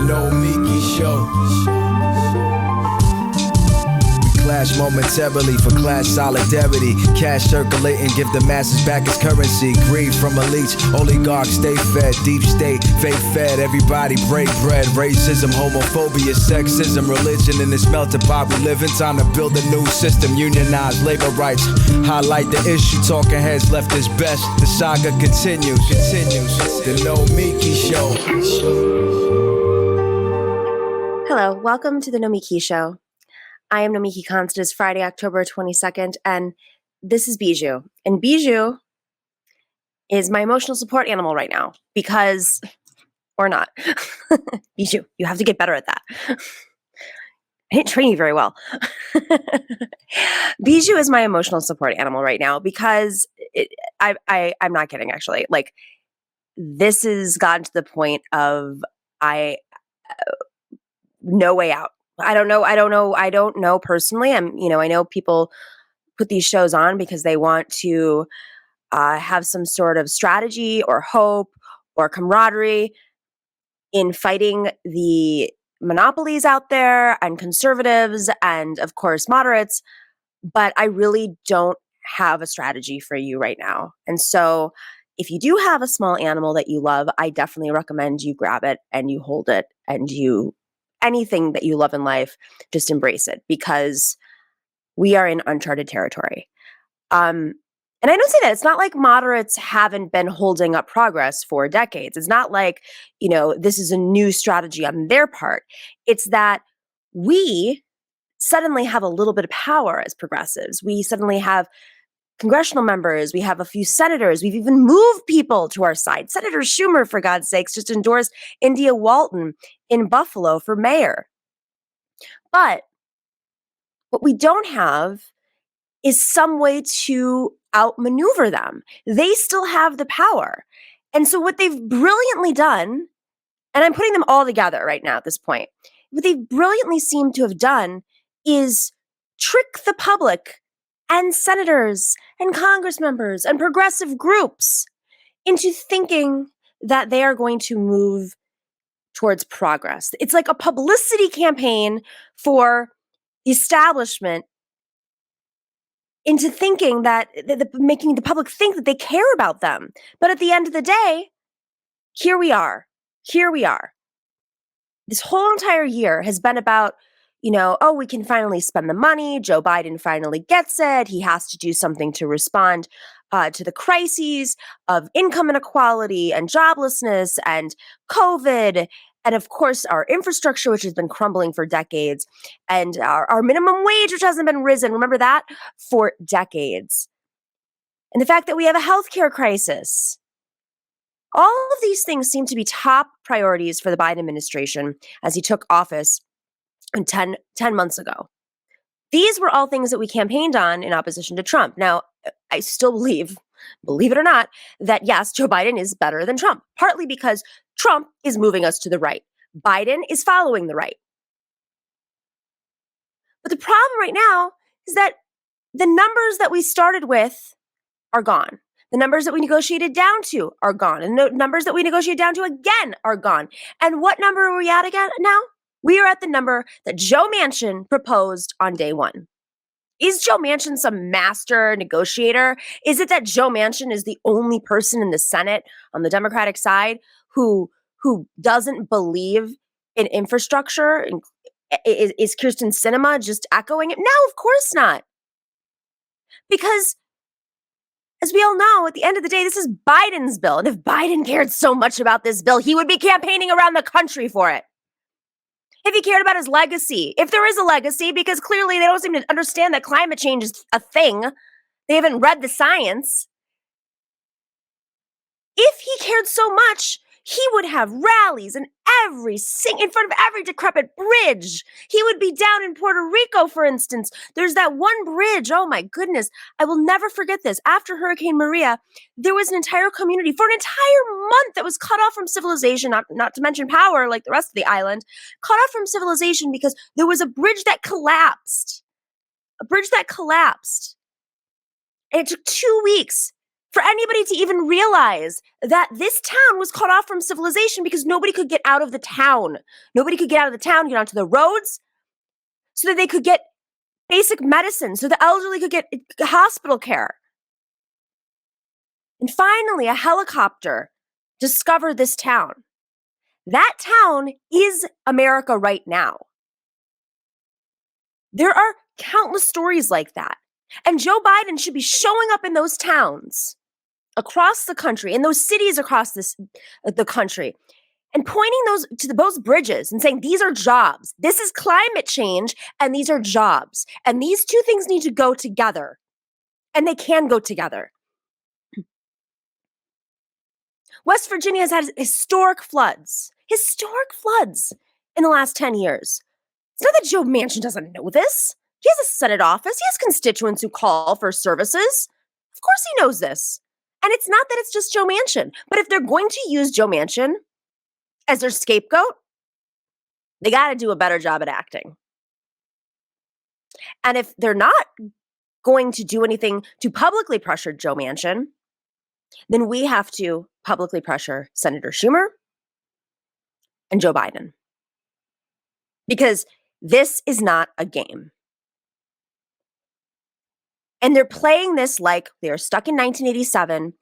Nomiki Show. Clash momentarily for class solidarity. Cash circulating, give the masses back its currency. Greed from elites, oligarchs stay fed. Deep state, fake fed, everybody break bread. Racism, homophobia, sexism, religion in this melting pot we live in. Time to build a new system, unionize labor rights. Highlight the issue, talking heads left is best. The saga continues. The Nomiki Show. Hello, welcome to the Nomiki Show. I am Nomiki Konst. It is Friday, October 22nd, and this is Bijou. And Bijou is my emotional support animal right now, because, or not. Bijou, you have to get better at that. I didn't train you very well. Bijou is my emotional support animal right now because I'm not kidding, actually. Like, this has gotten to the point of no way out. I don't know personally. I know people put these shows on because they want to have some sort of strategy or hope or camaraderie in fighting the monopolies out there and conservatives and, of course, moderates. But I really don't have a strategy for you right now. And so if you do have a small animal that you love, I definitely recommend you grab it and you hold it and anything that you love in life, just embrace it, because we are in uncharted territory. And I don't say that. It's not like moderates haven't been holding up progress for decades. It's not like, this is a new strategy on their part. It's that we suddenly have a little bit of power as progressives. We suddenly have congressional members. We have a few senators. We've even moved people to our side. Senator Schumer, for God's sakes, just endorsed India Walton in Buffalo for mayor. But what we don't have is some way to outmaneuver them. They still have the power. And so what they've brilliantly done, and I'm putting them all together right now at this point, what they brilliantly seem to have done is trick the public and senators and Congress members and progressive groups into thinking that they are going to move towards progress. It's like a publicity campaign for the establishment into thinking that, making the public think that they care about them. But at the end of the day, here we are. This whole entire year has been about, we can finally spend the money. Joe Biden finally gets it. He has to do something to respond to the crises of income inequality and joblessness and COVID. And of course, our infrastructure, which has been crumbling for decades, and our minimum wage, which hasn't been risen. Remember that? For decades. And the fact that we have a healthcare crisis. All of these things seem to be top priorities for the Biden administration as he took office 10 months ago. These were all things that we campaigned on in opposition to Trump. Now, I still believe it or not, that yes, Joe Biden is better than Trump, partly because Trump is moving us to the right. Biden is following the right. But the problem right now is that the numbers that we started with are gone. The numbers that we negotiated down to are gone. And the numbers that we negotiated down to again are gone. And what number are we at again now? We are at the number that Joe Manchin proposed on day one. Is Joe Manchin some master negotiator? Is it that Joe Manchin is the only person in the Senate on the Democratic side who doesn't believe in infrastructure? Is Kirsten Sinema just echoing it? No, of course not. Because as we all know, at the end of the day, this is Biden's bill. And if Biden cared so much about this bill, he would be campaigning around the country for it. If he cared about his legacy, if there is a legacy, because clearly they don't seem to understand that climate change is a thing. They haven't read the science. If he cared so much, he would have rallies in front of every decrepit bridge. He would be down in Puerto Rico, for instance. There's that one bridge. Oh my goodness. I will never forget this. After Hurricane Maria, there was an entire community for an entire month that was cut off from civilization, not to mention power like the rest of the island, cut off from civilization because there was a bridge that collapsed. And it took 2 weeks for anybody to even realize that this town was cut off from civilization because nobody could get out of the town. Nobody could get out of the town, get onto the roads, so that they could get basic medicine, so the elderly could get hospital care. And finally, a helicopter discovered this town. That town is America right now. There are countless stories like that. And Joe Biden should be showing up in those towns across the country, in those cities across the country, and pointing those bridges and saying, these are jobs. This is climate change, and these are jobs. And these two things need to go together. And they can go together. West Virginia has had historic floods in the last 10 years. It's not that Joe Manchin doesn't know this. He has a Senate office. He has constituents who call for services. Of course he knows this. And it's not that it's just Joe Manchin. But if they're going to use Joe Manchin as their scapegoat, they got to do a better job at acting. And if they're not going to do anything to publicly pressure Joe Manchin, then we have to publicly pressure Senator Schumer and Joe Biden. Because this is not a game. And they're playing this like they are stuck in 1987,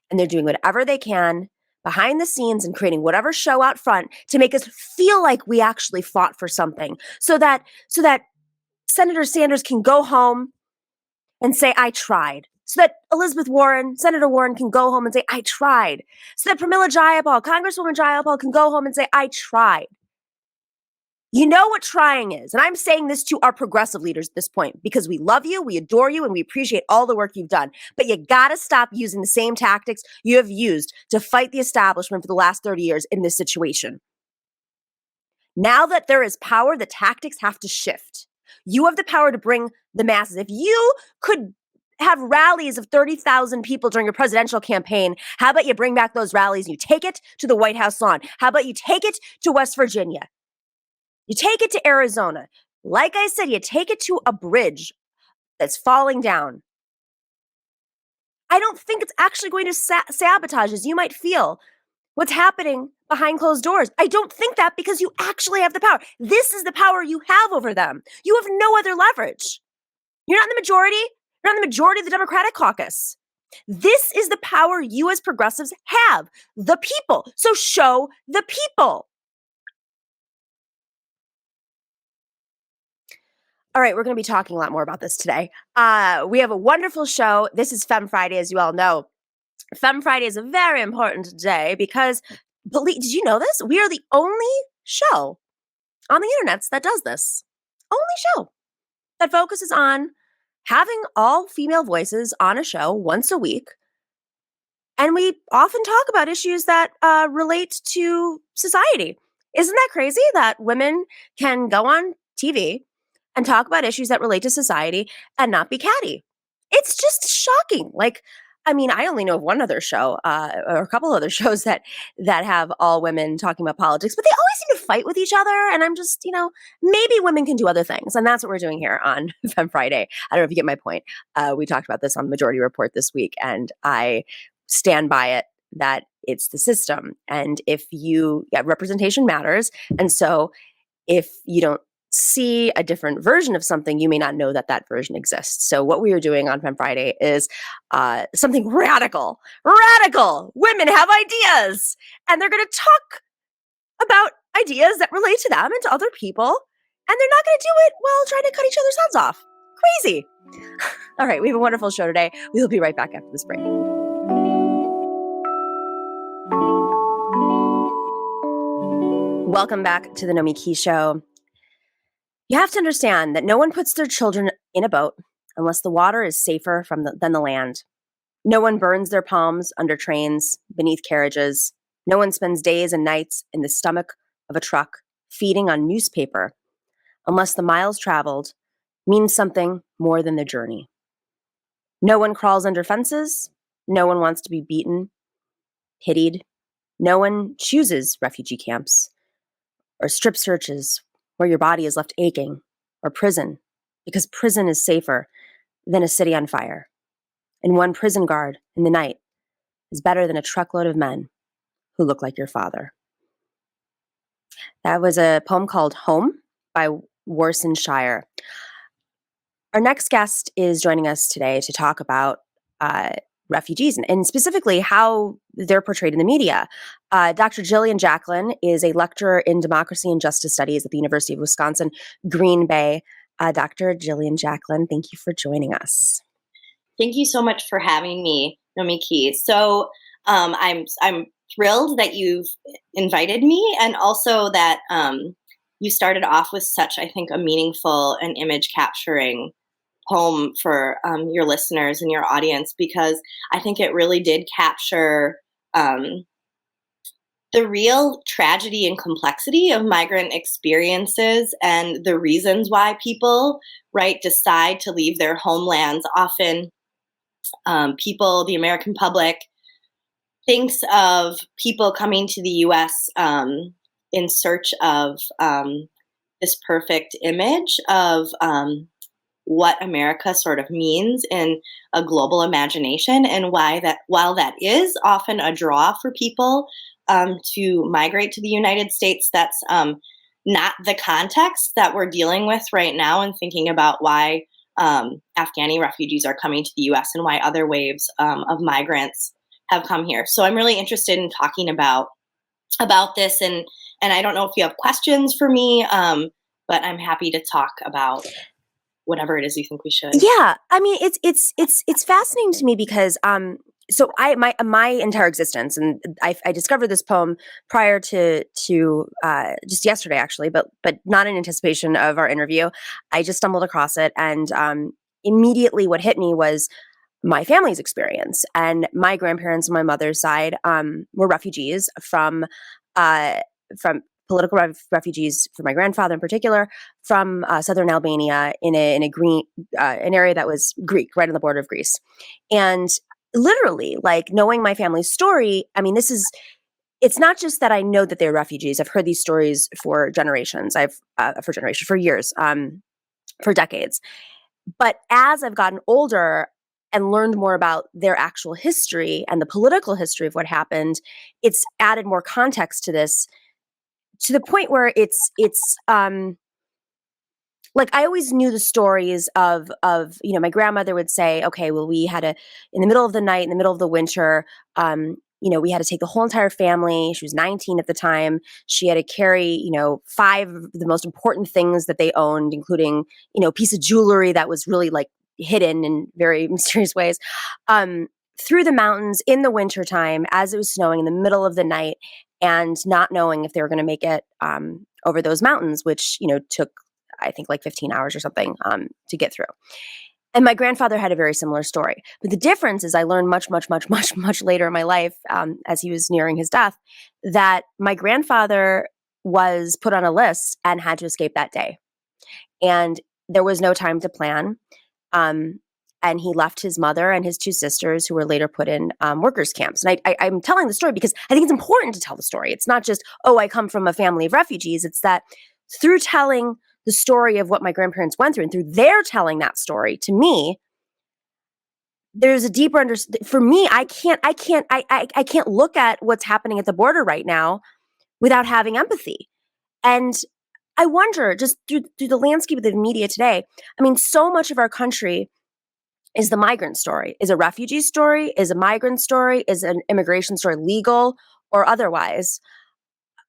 and they're doing whatever they can behind the scenes and creating whatever show out front to make us feel like we actually fought for something, so that Senator Sanders can go home and say, I tried. So that Senator Warren can go home and say, I tried. So that Pramila Jayapal, Congresswoman Jayapal can go home and say, I tried. You know what trying is. And I'm saying this to our progressive leaders at this point because we love you, we adore you, and we appreciate all the work you've done. But you got to stop using the same tactics you have used to fight the establishment for the last 30 years in this situation. Now that there is power, the tactics have to shift. You have the power to bring the masses. If you could have rallies of 30,000 people during your presidential campaign, how about you bring back those rallies and you take it to the White House lawn? How about you take it to West Virginia? You take it to Arizona. Like I said, you take it to a bridge that's falling down. I don't think it's actually going to sabotage, as you might feel, what's happening behind closed doors. I don't think that, because you actually have the power. This is the power you have over them. You have no other leverage. You're not in the majority. You're not in the majority of the Democratic caucus. This is the power you as progressives have. The people. So show the people. All right, we're going to be talking a lot more about this today. We have a wonderful show. This is Femme Friday, as you all know. Femme Friday is a very important day because, did you know this? We are the only show on the internet that does this. Only show that focuses on having all female voices on a show once a week. And we often talk about issues that relate to society. Isn't that crazy that women can go on TV and talk about issues that relate to society and not be catty? It's just shocking. I only know of one other show or a couple other shows that have all women talking about politics, but they always seem to fight with each other. And I'm just, maybe women can do other things. And that's what we're doing here on Femme Friday. I don't know if you get my point. We talked about this on Majority Report this week, and I stand by it that it's the system. And representation matters. And so if you don't see a different version of something, you may not know that version exists. So what we are doing on Femme Friday is something radical. Radical! Women have ideas! And they're going to talk about ideas that relate to them and to other people. And they're not going to do it while trying to cut each other's heads off. Crazy. All right, we have a wonderful show today. We'll be right back after this break. Welcome back to the Nomiki Show. You have to understand that no one puts their children in a boat unless the water is safer than the land. No one burns their palms under trains, beneath carriages. No one spends days and nights in the stomach of a truck feeding on newspaper unless the miles traveled means something more than the journey. No one crawls under fences. No one wants to be beaten, pitied. No one chooses refugee camps or strip searches where your body is left aching, or prison, because prison is safer than a city on fire. And one prison guard in the night is better than a truckload of men who look like your father. That was a poem called Home by Worcestershire. Our next guest is joining us today to talk about refugees and specifically how they're portrayed in the media. Dr. Jillian Jacklin is a lecturer in democracy and justice studies at the University of Wisconsin, Green Bay. Dr. Jillian Jacklin, thank you for joining us. Thank you so much for having me, Nomiki. So I'm thrilled that you've invited me, and also that you started off with such, I think, a meaningful and image capturing poem for your listeners and your audience, because I think it really did capture the real tragedy and complexity of migrant experiences and the reasons why people, right, decide to leave their homelands. Often people, the American public, thinks of people coming to the US in search of this perfect image of what America sort of means in a global imagination, and why that, while that is often a draw for people to migrate to the United States, that's not the context that we're dealing with right now, and thinking about why Afghani refugees are coming to the US and why other waves of migrants have come here. So I'm really interested in talking about this, and I don't know if you have questions for me, but I'm happy to talk about whatever it is you think we should. Yeah, I mean, it's fascinating to me because so my entire existence, and I discovered this poem prior to just yesterday actually, but not in anticipation of our interview. I just stumbled across it, and immediately what hit me was my family's experience. And my grandparents on my mother's side were refugees from political refugees, for my grandfather in particular, from southern Albania in an area that was Greek, right on the border of Greece. And literally, like, knowing my family's story, I mean, it's not just that I know that they're refugees. I've heard these stories for generations. For years, for decades. But as I've gotten older and learned more about their actual history and the political history of what happened, it's added more context to this, to the point where it's like, I always knew the stories of my grandmother would say, okay, well, we had in the middle of the night, in the middle of the winter, we had to take the whole entire family. She was 19 at the time. She had to carry, 5 of the most important things that they owned, including, a piece of jewelry that was really, like, hidden in very mysterious ways, through the mountains in the wintertime as it was snowing in the middle of the night, and not knowing if they were going to make it over those mountains, which, took, I think, like 15 hours or something to get through. And my grandfather had a very similar story. But the difference is, I learned much, much, much, much, much later in my life, as he was nearing his death, that my grandfather was put on a list and had to escape that day. And there was no time to plan. And he left his mother and his 2 sisters, who were later put in workers' camps. And I'm telling the story because I think it's important to tell the story. It's not just, oh, I come from a family of refugees. It's that through telling the story of what my grandparents went through, and through their telling that story to me, there's a deeper understanding. For me, I can't look at what's happening at the border right now without having empathy. And I wonder, just through the landscape of the media today, I mean, so much of our country is the migrant story, is a refugee story, is a migrant story, is an immigration story, legal or otherwise.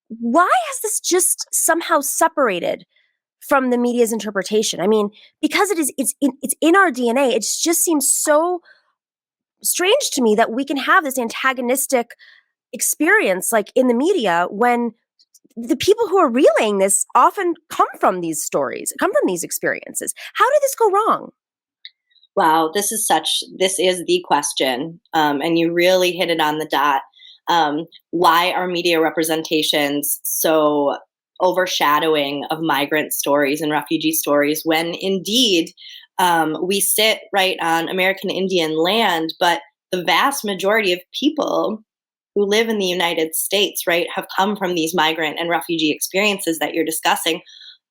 Why has this just somehow separated from the media's interpretation? I mean, because it's in our DNA. It just seems so strange to me that we can have this antagonistic experience, like, in the media, when the people who are relaying this often come from these stories, come from these experiences. How did this go wrong? Wow, this is the question, and you really hit it on the dot. Why are media representations so overshadowing of migrant stories and refugee stories, when indeed we sit right on American Indian land, but the vast majority of people who live in the United States, right, have come from these migrant and refugee experiences that you're discussing,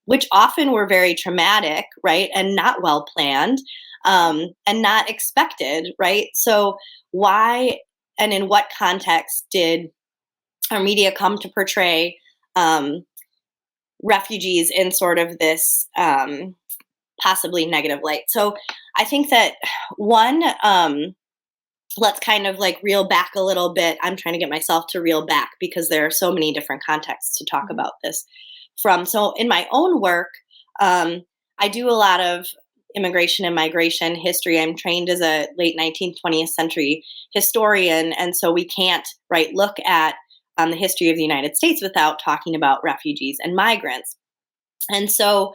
which often were very traumatic, right, and not well planned, and not expected, right? So why and in what context did our media come to portray refugees in sort of this possibly negative light? So I think that one, let's kind of like reel back a little bit. I'm trying to get myself to reel back because there are so many different contexts to talk about this from. So in my own work, I do a lot of immigration and migration history. I'm trained as a late 19th, 20th century historian. And so we can't, right, look at the history of the United States without talking about refugees and migrants. And so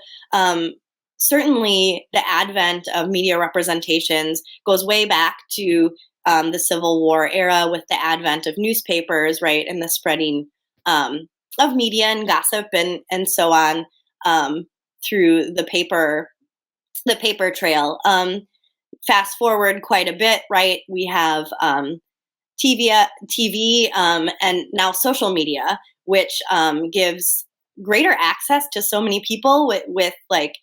certainly the advent of media representations goes way back to the Civil War era with the advent of newspapers, right, and the spreading of media and gossip and so on through the paper trail. Fast forward quite a bit, right? We have TV, and now social media, which gives greater access to so many people with like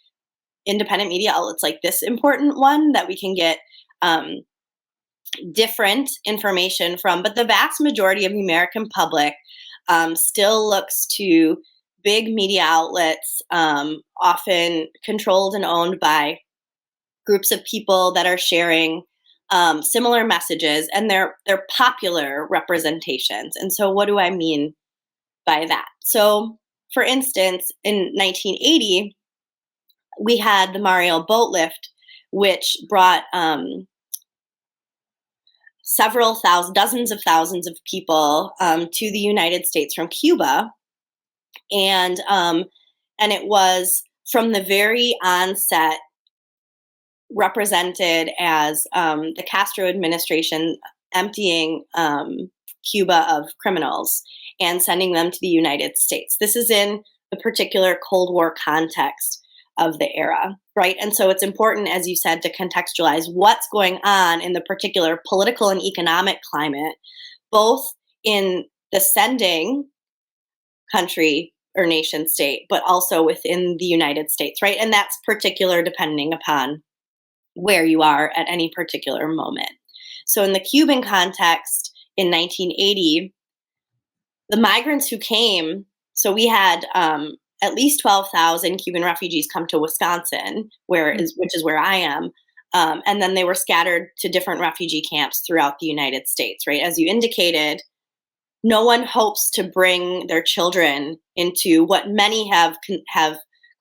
independent media outlets like this important one that we can get different information from. But the vast majority of the American public still looks to big media outlets, often controlled and owned by groups of people that are sharing similar messages, and they're popular representations. And so what do I mean by that? So for instance, in 1980, we had the Mariel boat lift, which brought dozens of thousands of people to the United States from Cuba. And it was from the very onset represented as the Castro administration emptying Cuba of criminals and sending them to the United States. This is in the particular Cold War context of the era, right? And so it's important, as you said, to contextualize what's going on in the particular political and economic climate, both in the sending country or nation state, but also within the United States, right? And that's particular depending upon where you are at any particular moment. So in the Cuban context in 1980, the migrants who came, so we had at least 12,000 Cuban refugees come to Wisconsin, which is where I am. And then they were scattered to different refugee camps throughout the United States, right? As you indicated, no one hopes to bring their children into what many have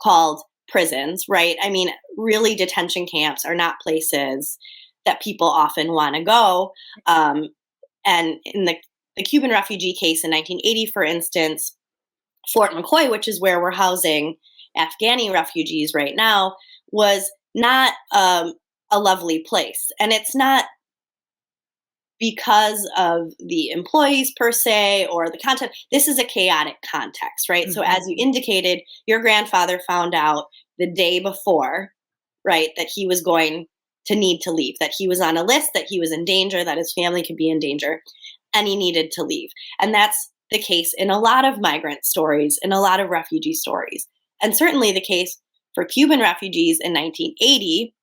called prisons, right? I mean, really, detention camps are not places that people often want to go. And in the Cuban refugee case in 1980, for instance, Fort McCoy, which is where we're housing Afghani refugees right now, was not a lovely place. And it's not because of the employees per se or the content. This is a chaotic context, right? Mm-hmm. So as you indicated, your grandfather found out the day before, right, that he was going to need to leave, that he was on a list, that he was in danger, that his family could be in danger, and he needed to leave. And that's the case in a lot of migrant stories, in a lot of refugee stories, and certainly the case for Cuban refugees in 1980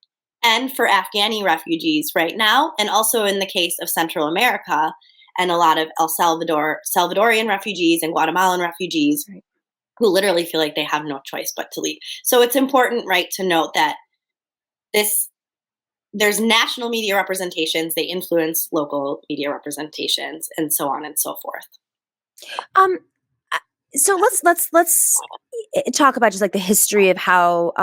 and for Afghani refugees right now, and also in the case of Central America and a lot of Salvadorian refugees and Guatemalan refugees who literally feel like they have no choice but to leave. So it's important, right, to note that there's national media representations, they influence local media representations, and so on and so forth. So let's talk about just like the history of how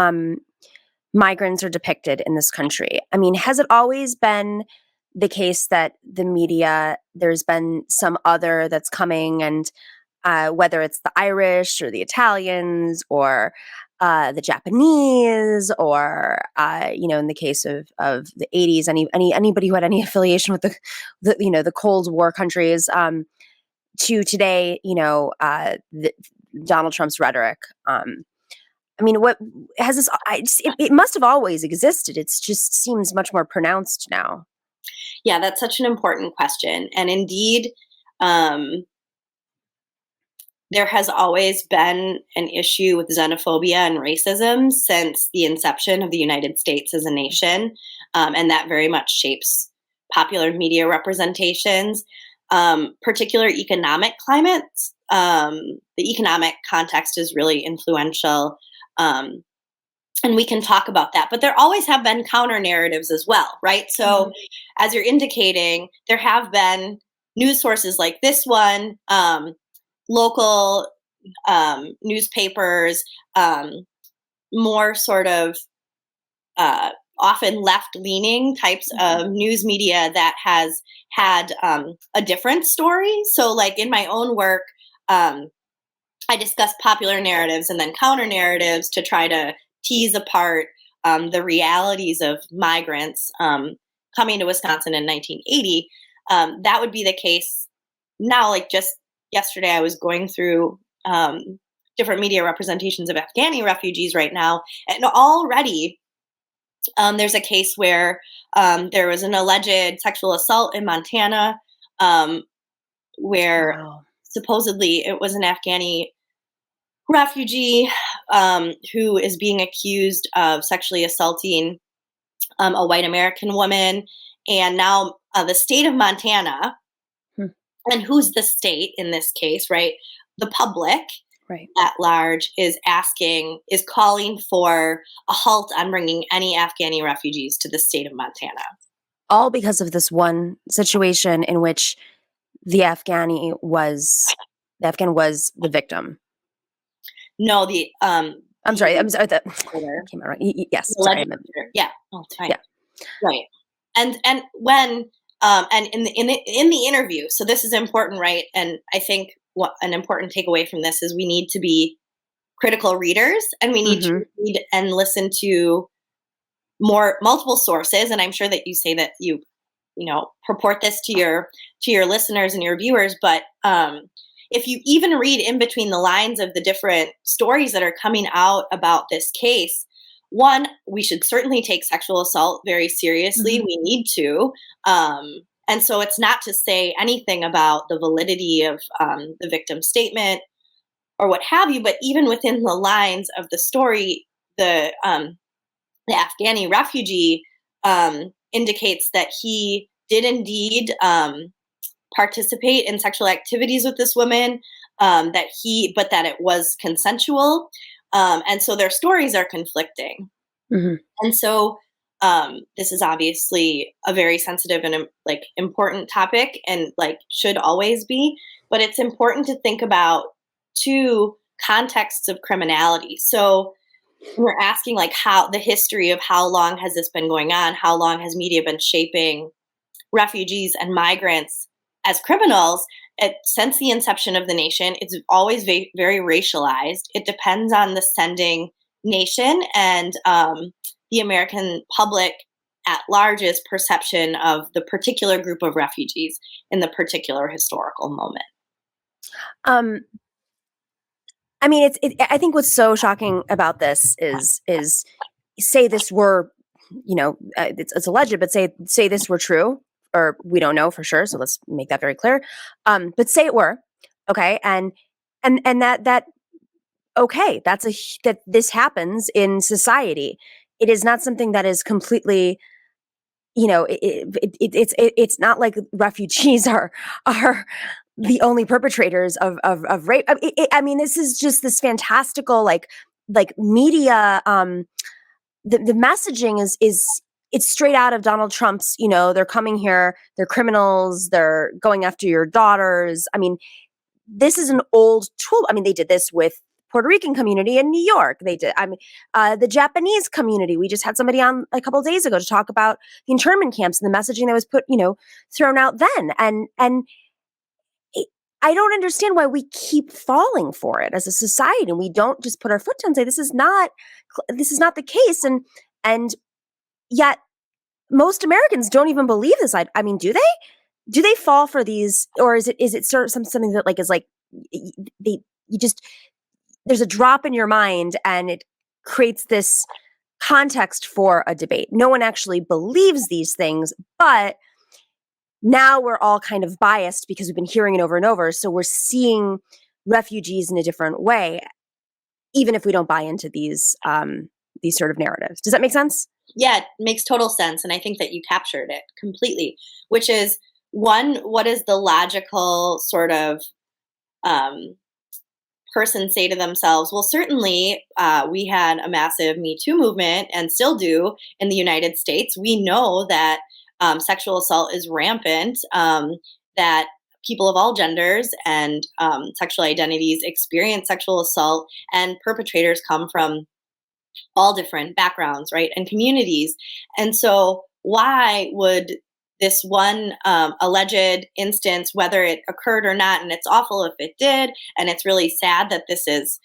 migrants are depicted in this country. I mean, has it always been the case that the media, there's been some other that's coming, and whether it's the Irish or the Italians or the Japanese, or in the case of the 80s, anybody who had any affiliation with the Cold War countries, to today, Donald Trump's rhetoric. I mean, what has this? It must have always existed. It just seems much more pronounced now. Yeah, that's such an important question, and indeed, there has always been an issue with xenophobia and racism since the inception of the United States as a nation, and that very much shapes popular media representations. particular economic climates. The economic context is really influential. And we can talk about that. But there always have been counter narratives as well, right? So, as you're indicating, there have been news sources like this one, local newspapers, more sort of often left-leaning types of news media that has had a different story. So, like in my own work, I discuss popular narratives and then counter narratives to try to tease apart the realities of migrants coming to Wisconsin in 1980. That would be the case now. Like just yesterday, I was going through different media representations of Afghani refugees right now, and already there's a case where there was an alleged sexual assault in Montana, where supposedly it was an Afghani refugee who is being accused of sexually assaulting a white American woman. And now the state of Montana, and who's the state in this case, right? The public at large is calling for a halt on bringing any Afghani refugees to the state of Montana. All because of this one situation in which the Afghan was the victim. No, I'm sorry. That came out right. Yes. Sorry. Yeah. Oh, it's fine. Yeah. Right. And when and in the interview, so this is important, right? And I think what an important takeaway from this is we need to be critical readers, and we need to read and listen to multiple sources. And I'm sure that you say that you purport this to your listeners and your viewers, but if you even read in between the lines of the different stories that are coming out about this case, one, we should certainly take sexual assault very seriously. We need to. And so it's not to say anything about the validity of the victim's statement or what have you, but even within the lines of the story, the Afghani refugee indicates that he did indeed participate in sexual activities with this woman, but that it was consensual. And so their stories are conflicting. And so this is obviously a very sensitive and important topic, and should always be, but it's important to think about two contexts of criminality. So we're asking how the history of how long has this been going on? How long has media been shaping refugees and migrants as criminals? Since the inception of the nation, it's always very, very racialized. It depends on the sending nation and the American public at large's perception of the particular group of refugees in the particular historical moment. I mean, I think what's so shocking about this is say this were, it's alleged, but say this were true, or we don't know for sure. So let's make that very clear. But say it were, okay, and that okay, that this happens in society. It is not something that is completely, it's not like refugees are the only perpetrators of rape. I mean, this is just this fantastical like media. The messaging is it's straight out of Donald Trump's. They're coming here, they're criminals, they're going after your daughters. I mean, this is an old tool. I mean, they did this with Puerto Rican community in New York. They did. The Japanese community. We just had somebody on a couple of days ago to talk about the internment camps and the messaging that was thrown out then. And I don't understand why we keep falling for it as a society, and we don't just put our foot down and say this is not the case. And yet most Americans don't even believe this. I mean, do they? Do they fall for these, or is it sort of something that there's a drop in your mind and it creates this context for a debate? No one actually believes these things, but now we're all kind of biased because we've been hearing it over and over. So we're seeing refugees in a different way, even if we don't buy into these sort of narratives. Does that make sense? Yeah, it makes total sense. And I think that you captured it completely, which is what is the logical sort of person say to themselves? Well, certainly we had a massive Me Too movement and still do in the United States. We know that sexual assault is rampant, that people of all genders and sexual identities experience sexual assault, and perpetrators come from all different backgrounds, right, and communities. And so why would this one alleged instance, whether it occurred or not, and it's awful if it did, and it's really sad that this is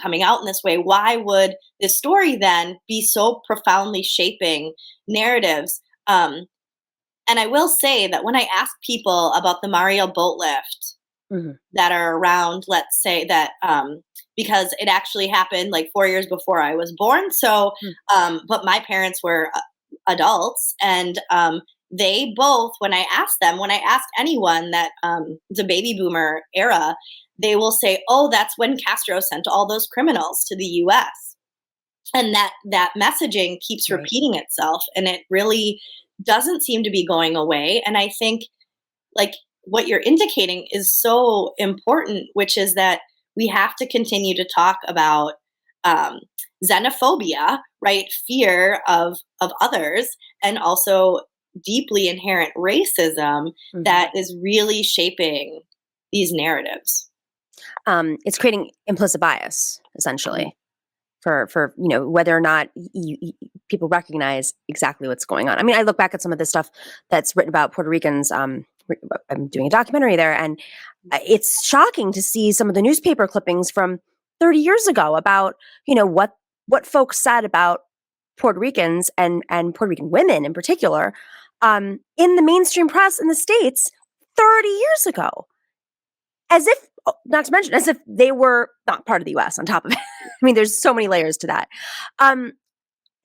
coming out in this way, why would this story then be so profoundly shaping narratives? And I will say that when I ask people about the Mario boat lift that are around, let's say that, because it actually happened like 4 years before I was born. So, but my parents were adults, and they both, when I ask anyone that it's a baby boomer era, they will say, oh, that's when Castro sent all those criminals to the US. And that messaging keeps repeating itself, and it really doesn't seem to be going away. And I think, like, what you're indicating is so important, which is that we have to continue to talk about xenophobia, right? Fear of others, and also deeply inherent racism that is really shaping these narratives. It's creating implicit bias, essentially, for whether or not people recognize exactly what's going on. I mean, I look back at some of the stuff that's written about Puerto Ricans. I'm doing a documentary there, and it's shocking to see some of the newspaper clippings from 30 years ago about what folks said about Puerto Ricans and Puerto Rican women in particular in the mainstream press in the States 30 years ago, as if, not to mention, as if they were not part of the U.S. on top of it. I mean, there's so many layers to that.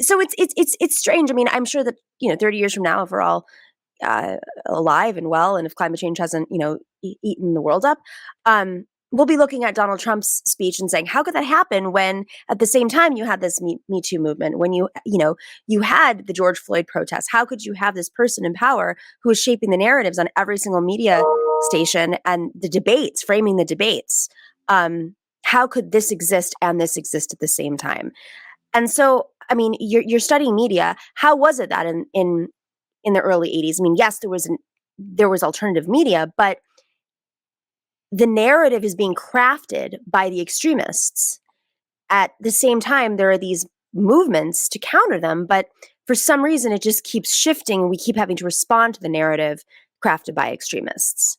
So it's strange. I mean, I'm sure that 30 years from now, if we're all alive and well, and if climate change hasn't eaten the world up, we'll be looking at Donald Trump's speech and saying, how could that happen when at the same time you had this Me Too movement, when you had the George Floyd protests? How could you have this person in power who is shaping the narratives on every single media station and the debates, framing the debates? How could this exist and this exist at the same time? And so, I mean, you're studying media. How was it that in the early 80s? I mean, yes, there was alternative media, but the narrative is being crafted by the extremists. At the same time, there are these movements to counter them, but for some reason, it just keeps shifting. We keep having to respond to the narrative crafted by extremists.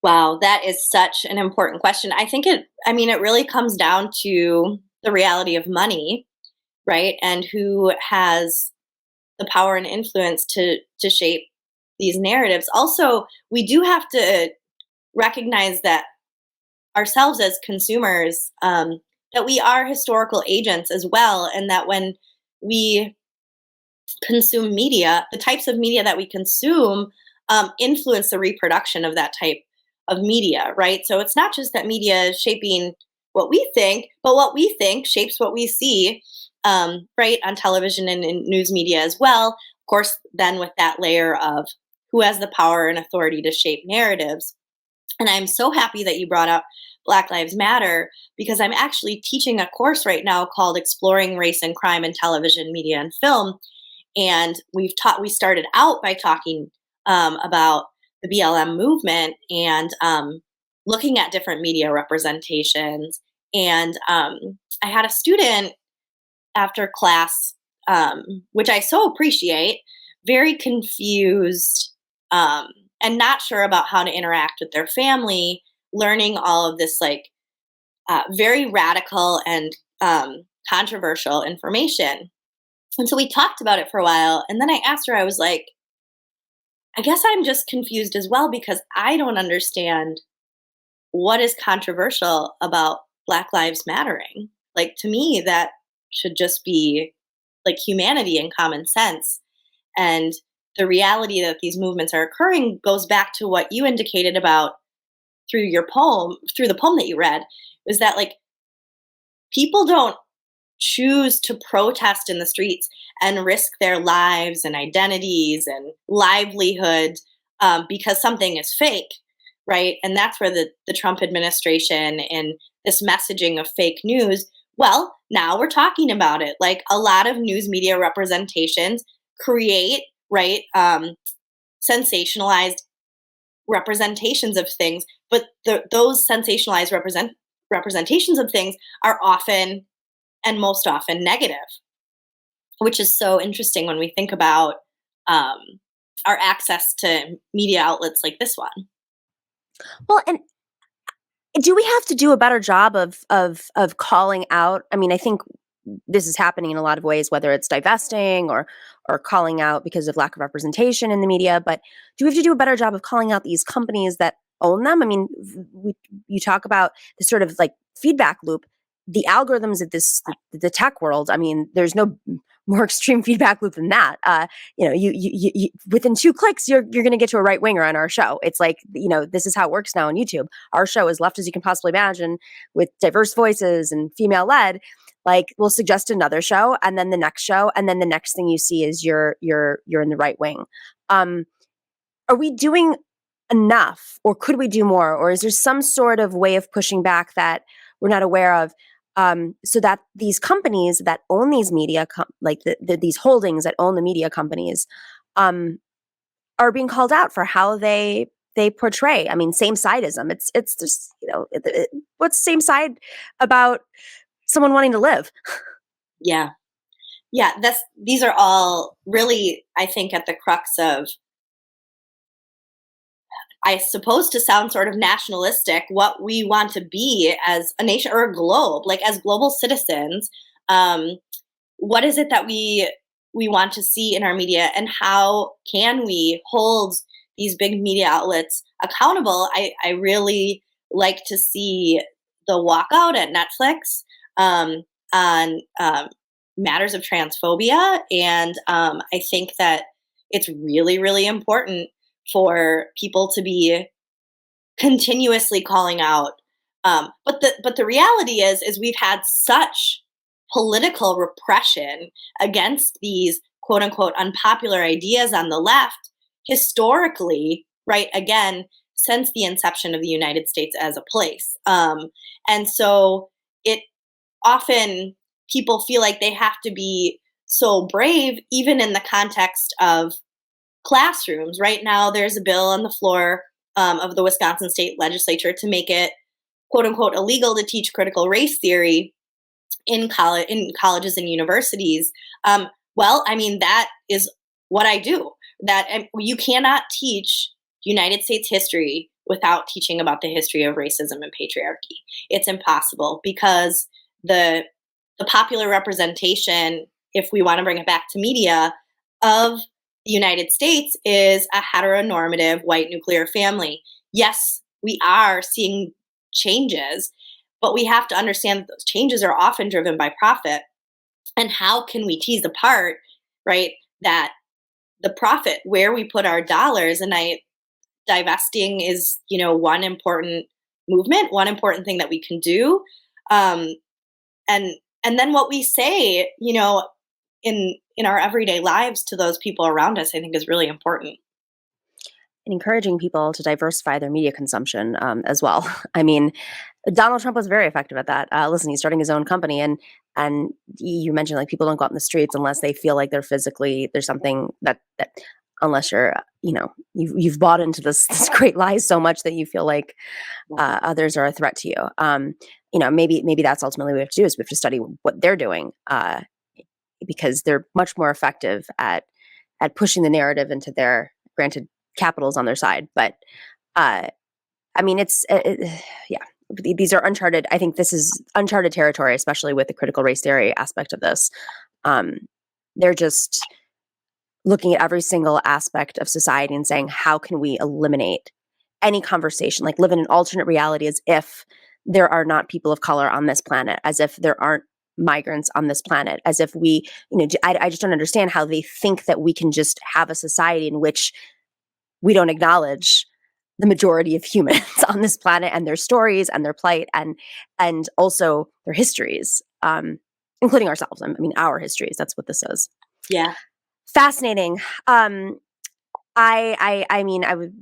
Wow, that is such an important question. I think it really comes down to the reality of money, right? And who has the power and influence to shape these narratives. Also, we do have to recognize that ourselves as consumers, that we are historical agents as well, and that when we consume media, the types of media that we consume influence the reproduction of that type of media, right? So it's not just that media is shaping what we think, but what we think shapes what we see, right, on television and in news media as well. Of course, then with that layer of who has the power and authority to shape narratives. And I'm so happy that you brought up Black Lives Matter, because I'm actually teaching a course right now called Exploring Race and Crime in Television, Media, and Film. And we started out by talking about the BLM movement and looking at different media representations. And I had a student after class, which I so appreciate, very confused and not sure about how to interact with their family, learning all of this very radical and controversial information. And so we talked about it for a while, and then I asked her, I was like, I guess I'm just confused as well, because I don't understand what is controversial about Black Lives Mattering. Like, to me, that should just be like humanity and common sense. And the reality that these movements are occurring goes back to what you indicated about through the poem that you read, is that like people don't choose to protest in the streets and risk their lives and identities and livelihood because something is fake, right? And that's where the Trump administration and this messaging of fake news, well, now we're talking about it. Like a lot of news media representations create, right, sensationalized representations of things, but those sensationalized representations of things are often and most often negative, which is so interesting when we think about our access to media outlets like this one. Well, and do we have to do a better job of calling out? I mean, I think this is happening in a lot of ways, whether it's divesting or calling out because of lack of representation in the media. But do we have to do a better job of calling out these companies that own them? I mean, you talk about the sort of like feedback loop, the algorithms of the tech world. I mean, there's no more extreme feedback loop than that. You within 2 clicks, you're going to get to a right winger on our show. It's like, this is how it works now on YouTube. Our show, as left as you can possibly imagine, with diverse voices and female led. Like, we'll suggest another show, and then the next show, and then the next thing you see is you're in the right wing. Are we doing enough, or could we do more, or is there some sort of way of pushing back that we're not aware of, so that these companies that own these media, these holdings that own the media companies, are being called out for how they portray? I mean, same sideism. It's just what's same side about someone wanting to live? Yeah. These are all really, I think, at the crux of, I suppose, to sound sort of nationalistic, what we want to be as a nation or a globe, like as global citizens. What is it that we want to see in our media, and how can we hold these big media outlets accountable? I really like to see the walkout at Netflix on matters of transphobia, and I think that it's really, really important for people to be continuously calling out. But the reality is we've had such political repression against these quote unquote unpopular ideas on the left historically, right? Again, since the inception of the United States as a place. And so it often, people feel like they have to be so brave, even in the context of classrooms. Right now, there's a bill on the floor of the Wisconsin state legislature to make it quote unquote illegal to teach critical race theory in colleges and universities. Well, I mean, that is what I do. That you cannot teach United States history without teaching about the history of racism and patriarchy. It's impossible, because the popular representation, if we want to bring it back to media, of the United States is a heteronormative white nuclear family. Yes, we are seeing changes, but we have to understand that those changes are often driven by profit. And how can we tease apart, right, that the profit, where we put our dollars, and divesting is, one important movement, one important thing that we can do. And then what we say, in our everyday lives to those people around us, I think is really important. And encouraging people to diversify their media consumption as well. I mean, Donald Trump was very effective at that. Listen, he's starting his own company, and you mentioned, like, people don't go out in the streets unless they feel like there's something that unless you're, you've bought into this great lie so much that you feel like others are a threat to you. Maybe that's ultimately what we have to do, is we have to study what they're doing, because they're much more effective at pushing the narrative into their, granted, capital's on their side. But I mean, these are uncharted. I think this is uncharted territory, especially with the critical race theory aspect of this. They're just looking at every single aspect of society and saying, how can we eliminate any conversation, like live in an alternate reality, as if there are not people of color on this planet, as if there aren't migrants on this planet, as if we, I just don't understand how they think that we can just have a society in which we don't acknowledge the majority of humans on this planet, and their stories and their plight, and also their histories, including ourselves. I mean, our histories. That's what this is. Yeah. Fascinating. I mean, I would,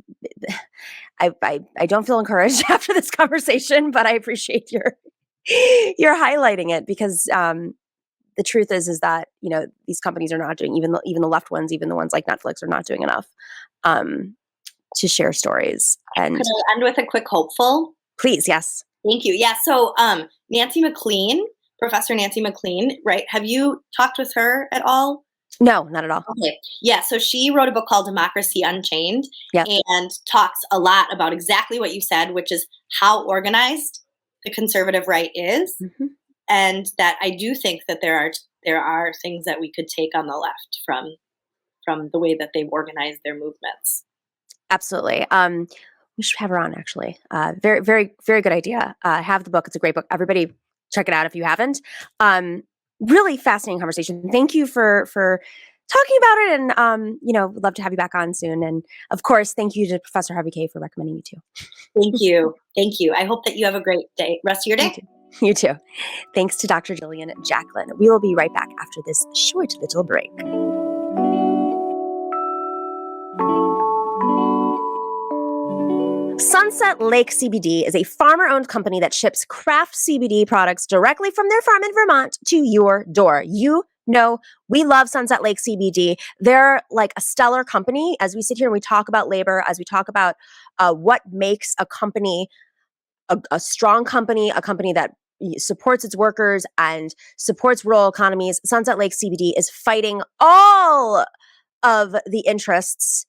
I don't feel encouraged after this conversation, but I appreciate your highlighting it because, the truth is that, these companies are not doing, even the left ones, even the ones like Netflix are not doing enough, um, to share stories. And Could I end with a quick hopeful? please, yes. Thank you. Yeah. So, Nancy McLean, Professor Nancy McLean, right? Have you talked with her at all? No, not at all. Okay. Yeah. So she wrote a book called Democracy Unchained Yep. and talks a lot about exactly what you said, which is how organized the conservative right is, Mhm. and that I do think that there are things that we could take on the left from the way that they've organized their movements. Absolutely. We should have her on actually. Very, very, very good idea. Have the book. It's a great book. Everybody check it out if you haven't. Really fascinating conversation. Thank you for talking about it, and would love to have you back on soon. And of course, thank you to Professor Harvey K for recommending you too. Thank you. Thank you. I hope that you have a great day. Rest of your day. You too. Thanks to Dr. Jillian Jacklin. We will be right back after this short little break. Sunset Lake CBD is a farmer-owned company that ships craft CBD products directly from their farm in Vermont to your door. You know, we love Sunset Lake CBD. They're like a stellar company. As we sit here and we talk about labor, as we talk about what makes a company a strong company, a company that supports its workers and supports rural economies, Sunset Lake CBD is fighting all of the interests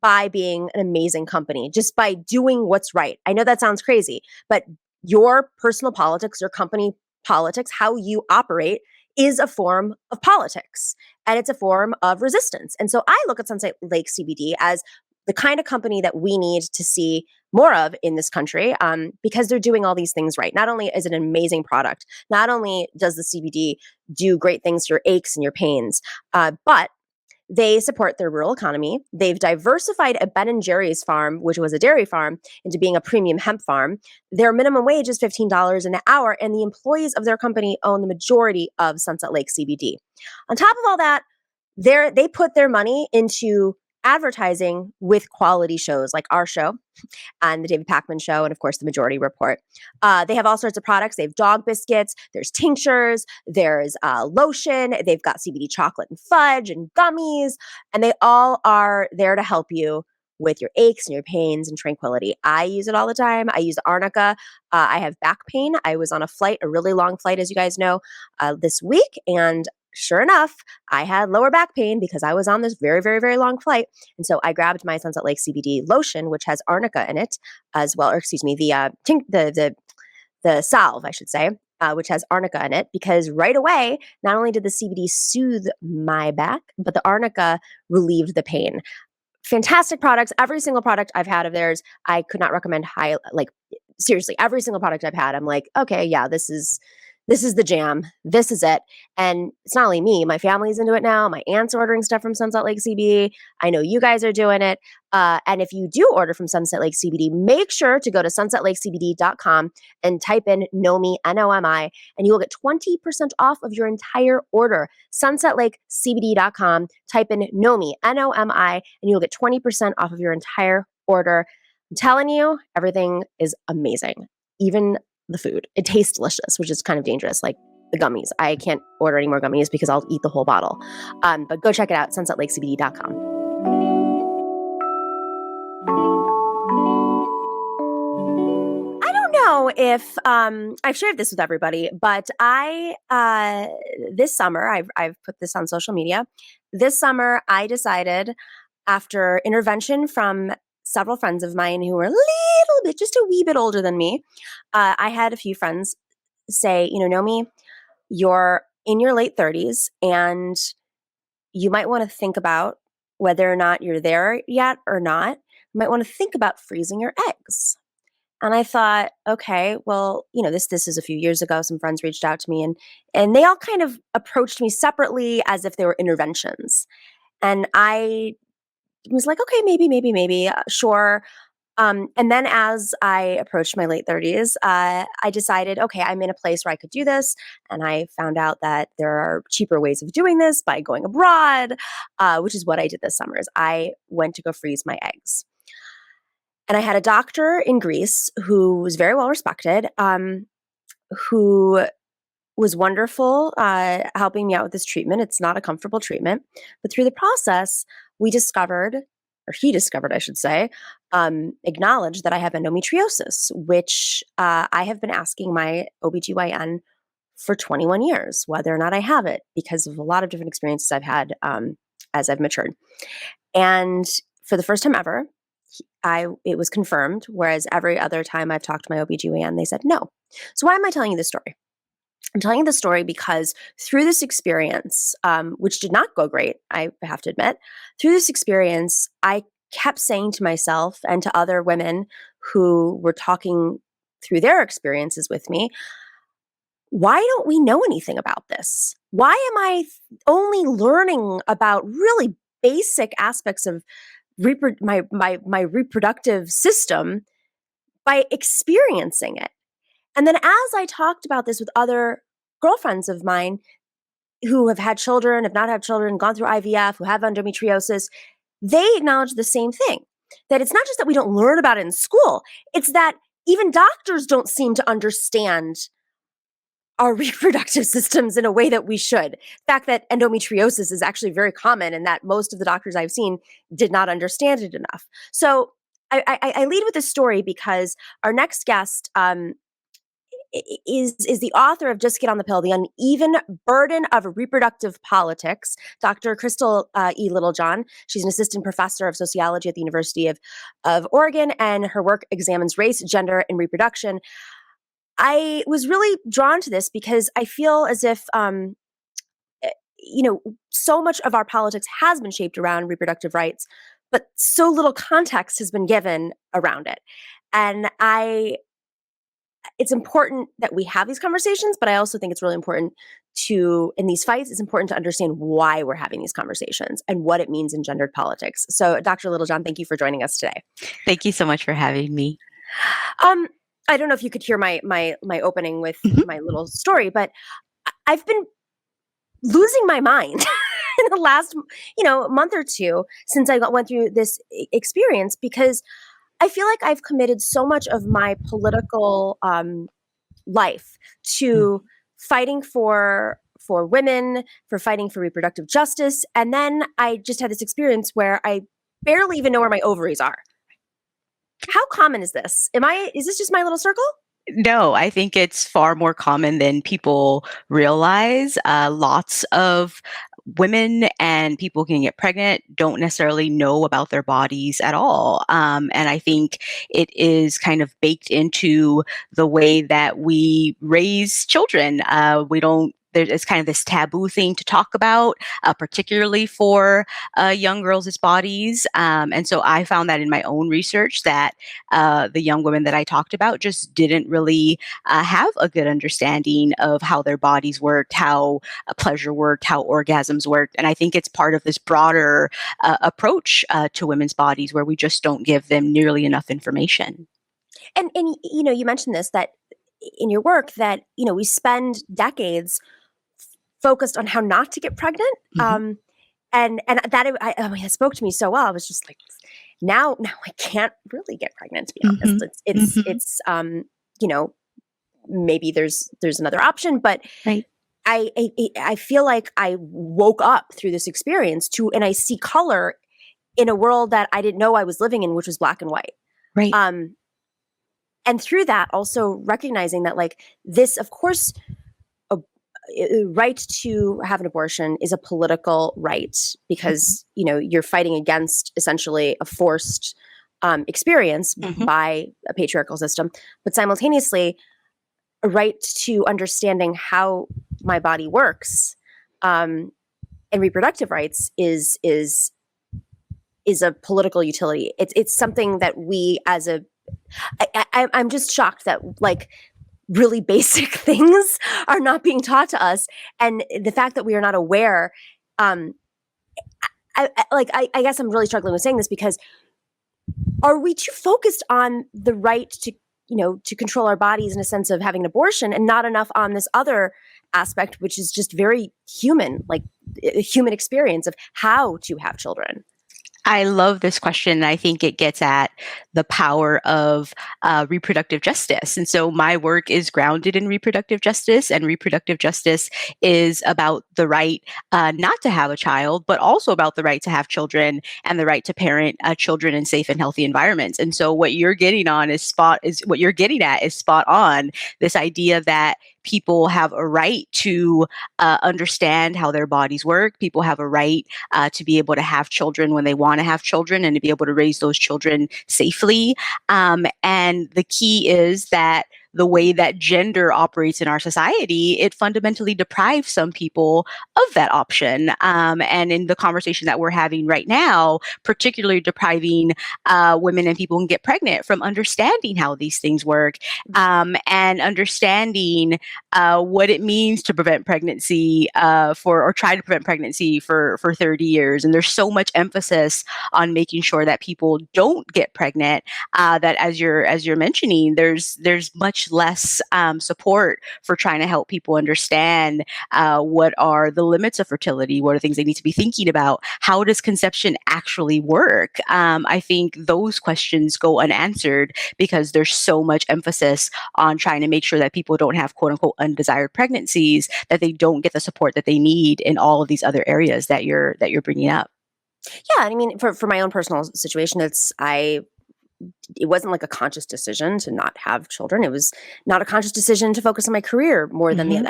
by being an amazing company, just by doing what's right. I know that sounds crazy, but your personal politics, your company politics, how you operate is a form of politics and it's a form of resistance. And so I look at Sunset Lake CBD as the kind of company that we need to see more of in this country, because they're doing all these things right. Not only is it an amazing product, not only does the CBD do great things to your aches and your pains, but they support their rural economy. They've diversified a Ben & Jerry's farm, which was a dairy farm, into being a premium hemp farm. Their minimum wage is $15 an hour, and the employees of their company own the majority of Sunset Lake CBD. On top of all that, they put their money into advertising with quality shows like our show and the David Pakman Show, and of course, the Majority Report. They have all sorts of products. They have dog biscuits, there's tinctures, there's lotion, they've got CBD chocolate and fudge and gummies, and they all are there to help you with your aches and your pains and tranquility. I use it all the time. I use Arnica. I have back pain. I was on a flight, a really long flight, as you guys know, this week, and sure enough, I had lower back pain because I was on this very, very, very long flight. And so I grabbed my Sunset Lake CBD lotion, which has arnica in it as well, or excuse me, the salve, I should say, which has arnica in it, because right away, not only did the CBD soothe my back, but the arnica relieved the pain. Fantastic products. Every single product I've had of theirs, I could not recommend seriously, every single product I've had, I'm like, okay, yeah, this is the jam. This is it. And it's not only me, my family's into it now. My aunt's ordering stuff from Sunset Lake CBD. I know you guys are doing it. And if you do order from Sunset Lake CBD, make sure to go to sunsetlakecbd.com and type in NOMI, N-O-M-I, and you will get 20% off of your entire order. Sunsetlakecbd.com, type in NOMI, N-O-M-I, and you'll get 20% off of your entire order. I'm telling you, everything is amazing. Even the food. It tastes delicious, which is kind of dangerous, like the gummies. I can't order any more gummies because I'll eat the whole bottle. But go check it out, sunsetlakecbd.com. I don't know if I've shared this with everybody, but I this summer, I've put this on social media. This summer, I decided, after intervention from several friends of mine who were a little bit, just a wee bit older than me, I had a few friends say, Nomi, you're in your late 30s and you might want to think about whether or not you're there yet or not. You might want to think about freezing your eggs. And I thought, okay, well, this is a few years ago. Some friends reached out to me and they all kind of approached me separately as if they were interventions. And I was like, okay, maybe, sure. And then as I approached my late 30s, I decided, okay, I'm in a place where I could do this. And I found out that there are cheaper ways of doing this by going abroad, which is what I did this summer. Is I went to go freeze my eggs. And I had a doctor in Greece who was very well respected, who was wonderful helping me out with this treatment. It's not a comfortable treatment. But through the process, we discovered, or he discovered, I should say, acknowledged that I have endometriosis, which I have been asking my OBGYN for 21 years, whether or not I have it, because of a lot of different experiences I've had as I've matured. And for the first time ever, it was confirmed, whereas every other time I've talked to my OBGYN, they said no. So why am I telling you this story? I'm telling you this story because through this experience, which did not go great, I have to admit, through this experience, I kept saying to myself and to other women who were talking through their experiences with me, why don't we know anything about this? Why am I only learning about really basic aspects of my reproductive system by experiencing it? And then as I talked about this with other girlfriends of mine who have had children, have not had children, gone through IVF, who have endometriosis, they acknowledge the same thing, that it's not just that we don't learn about it in school, it's that even doctors don't seem to understand our reproductive systems in a way that we should. The fact that endometriosis is actually very common and that most of the doctors I've seen did not understand it enough. So I lead with this story because our next guest is the author of Just Get on the Pill, The Uneven Burden of Reproductive Politics, Dr. Krystale E. Littlejohn. She's an assistant professor of sociology at the University of Oregon, and her work examines race, gender, and reproduction. I was really drawn to this because I feel as if, so much of our politics has been shaped around reproductive rights, but so little context has been given around it. And it's important that we have these conversations, but I also think it's really important in these fights, it's important to understand why we're having these conversations and what it means in gendered politics. So Dr. Littlejohn, thank you for joining us today. Thank you so much for having me. I don't know if you could hear my opening with my little story, but I've been losing my mind in the last, month or two since I went through this experience, because I feel like I've committed so much of my political life to fighting for women, for fighting for reproductive justice. And then I just had this experience where I barely even know where my ovaries are. How common is this? Is this just my little circle? No, I think it's far more common than people realize. Lots of women and people who can get pregnant don't necessarily know about their bodies at all. And I think it is kind of baked into the way that we raise children. It's kind of this taboo thing to talk about, particularly for young girls' bodies. And so I found that in my own research that the young women that I talked about just didn't really have a good understanding of how their bodies worked, how pleasure worked, how orgasms worked. And I think it's part of this broader approach to women's bodies where we just don't give them nearly enough information. And you mentioned this, that in your work that, we spend decades focused on how not to get pregnant. And that it spoke to me so well. I was just like, now I can't really get pregnant, to be honest. It's maybe there's another option, but right. I feel like I woke up through this experience and I see color in a world that I didn't know I was living in, which was black and white. Right. And through that, also recognizing that, like, this, of course, right to have an abortion is a political right because, you're fighting against essentially a forced experience by a patriarchal system, but simultaneously a right to understanding how my body works and reproductive rights is a political utility. It's something that we I'm just shocked that, like, really basic things are not being taught to us. And the fact that we are not aware, I guess I'm really struggling with saying this because are we too focused on the right to, to control our bodies in a sense of having an abortion and not enough on this other aspect, which is just very human, like a human experience of how to have children? I love this question. I think it gets at the power of reproductive justice. And so my work is grounded in reproductive justice, and reproductive justice is about the right not to have a child, but also about the right to have children and the right to parent children in safe and healthy environments. And so what you're getting at is spot on. This idea that people have a right to understand how their bodies work. People have a right to be able to have children when they want to have children and to be able to raise those children safely. And the key is that the way that gender operates in our society, it fundamentally deprives some people of that option. And in the conversation that we're having right now, particularly depriving women and people who can get pregnant from understanding how these things work, and understanding what it means to prevent pregnancy or try to prevent pregnancy for 30 years. And there's so much emphasis on making sure that people don't get pregnant that as you're mentioning, there's much less support for trying to help people understand what are the limits of fertility, what are things they need to be thinking about, how does conception actually work. I think those questions go unanswered because there's so much emphasis on trying to make sure that people don't have quote unquote undesired pregnancies, that they don't get the support that they need in all of these other areas that you're bringing up. Yeah, I mean, for my own personal situation, it wasn't like a conscious decision to not have children. It was not a conscious decision to focus on my career more than the.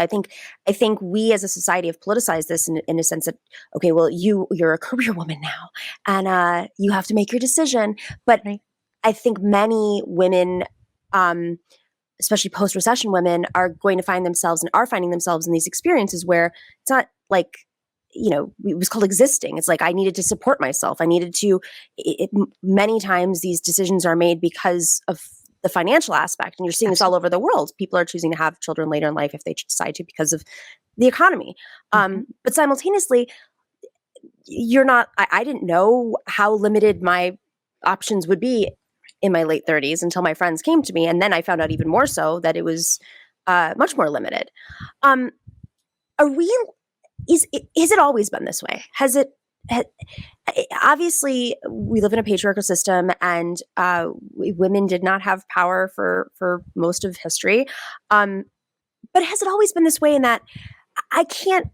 I think we as a society have politicized this in a sense that, okay, well, you're a career woman now, and you have to make your decision. But Right. I think many women, especially post-recession women, are going to find themselves and are finding themselves in these experiences where it's not like, it was called existing. It's like I needed to support myself. I needed to, many times these decisions are made because of the financial aspect. And you're seeing this all over the world. People are choosing to have children later in life if they decide to because of the economy. But simultaneously, I didn't know how limited my options would be in my late 30s until my friends came to me. And then I found out even more so that it was much more limited. Has it always been this way? Obviously, we live in a patriarchal system, and women did not have power for most of history. But has it always been this way in that I can't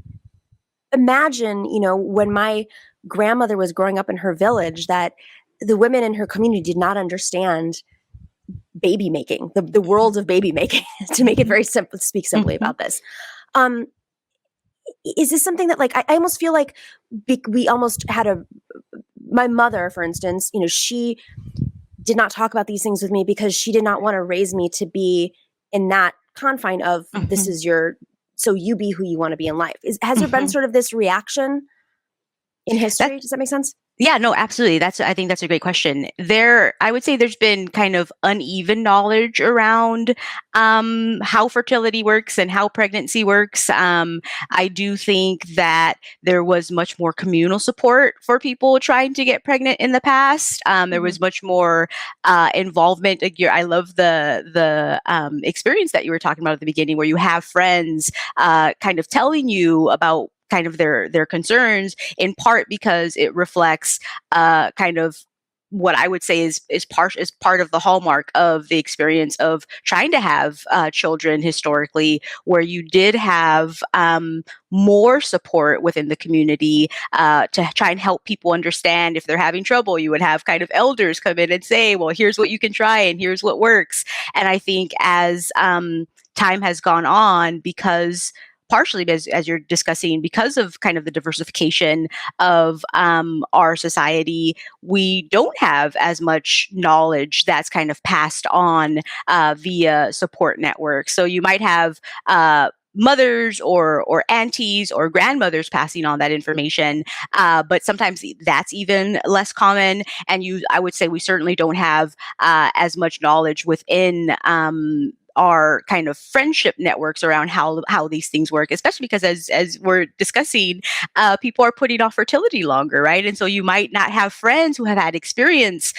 imagine, when my grandmother was growing up in her village, that the women in her community did not understand baby making, the world of baby making, to make it very simple, speak simply about this. Is this something that, like, I almost feel like we almost had my mother, for instance, she did not talk about these things with me because she did not want to raise me to be in that confine of this is so you be who you want to be in life. Has there been sort of this reaction in history? Does that make sense? Yeah, no, absolutely. I think that's a great question. I would say there's been kind of uneven knowledge around how fertility works and how pregnancy works. I do think that there was much more communal support for people trying to get pregnant in the past. There was much more involvement. I love the experience that you were talking about at the beginning, where you have friends kind of telling you about kind of their concerns, in part because it reflects kind of what I would say is part of the hallmark of the experience of trying to have children historically, where you did have more support within the community to try and help people understand if they're having trouble. You would have kind of elders come in and say, well, here's what you can try and here's what works. And I think as time has gone on, partially as you're discussing, because of kind of the diversification of our society, we don't have as much knowledge that's kind of passed on via support networks. So you might have mothers or aunties or grandmothers passing on that information, but sometimes that's even less common. And I would say we certainly don't have as much knowledge within our kind of friendship networks around how these things work, especially because as we're discussing, people are putting off fertility longer, right? And so you might not have friends who have had experience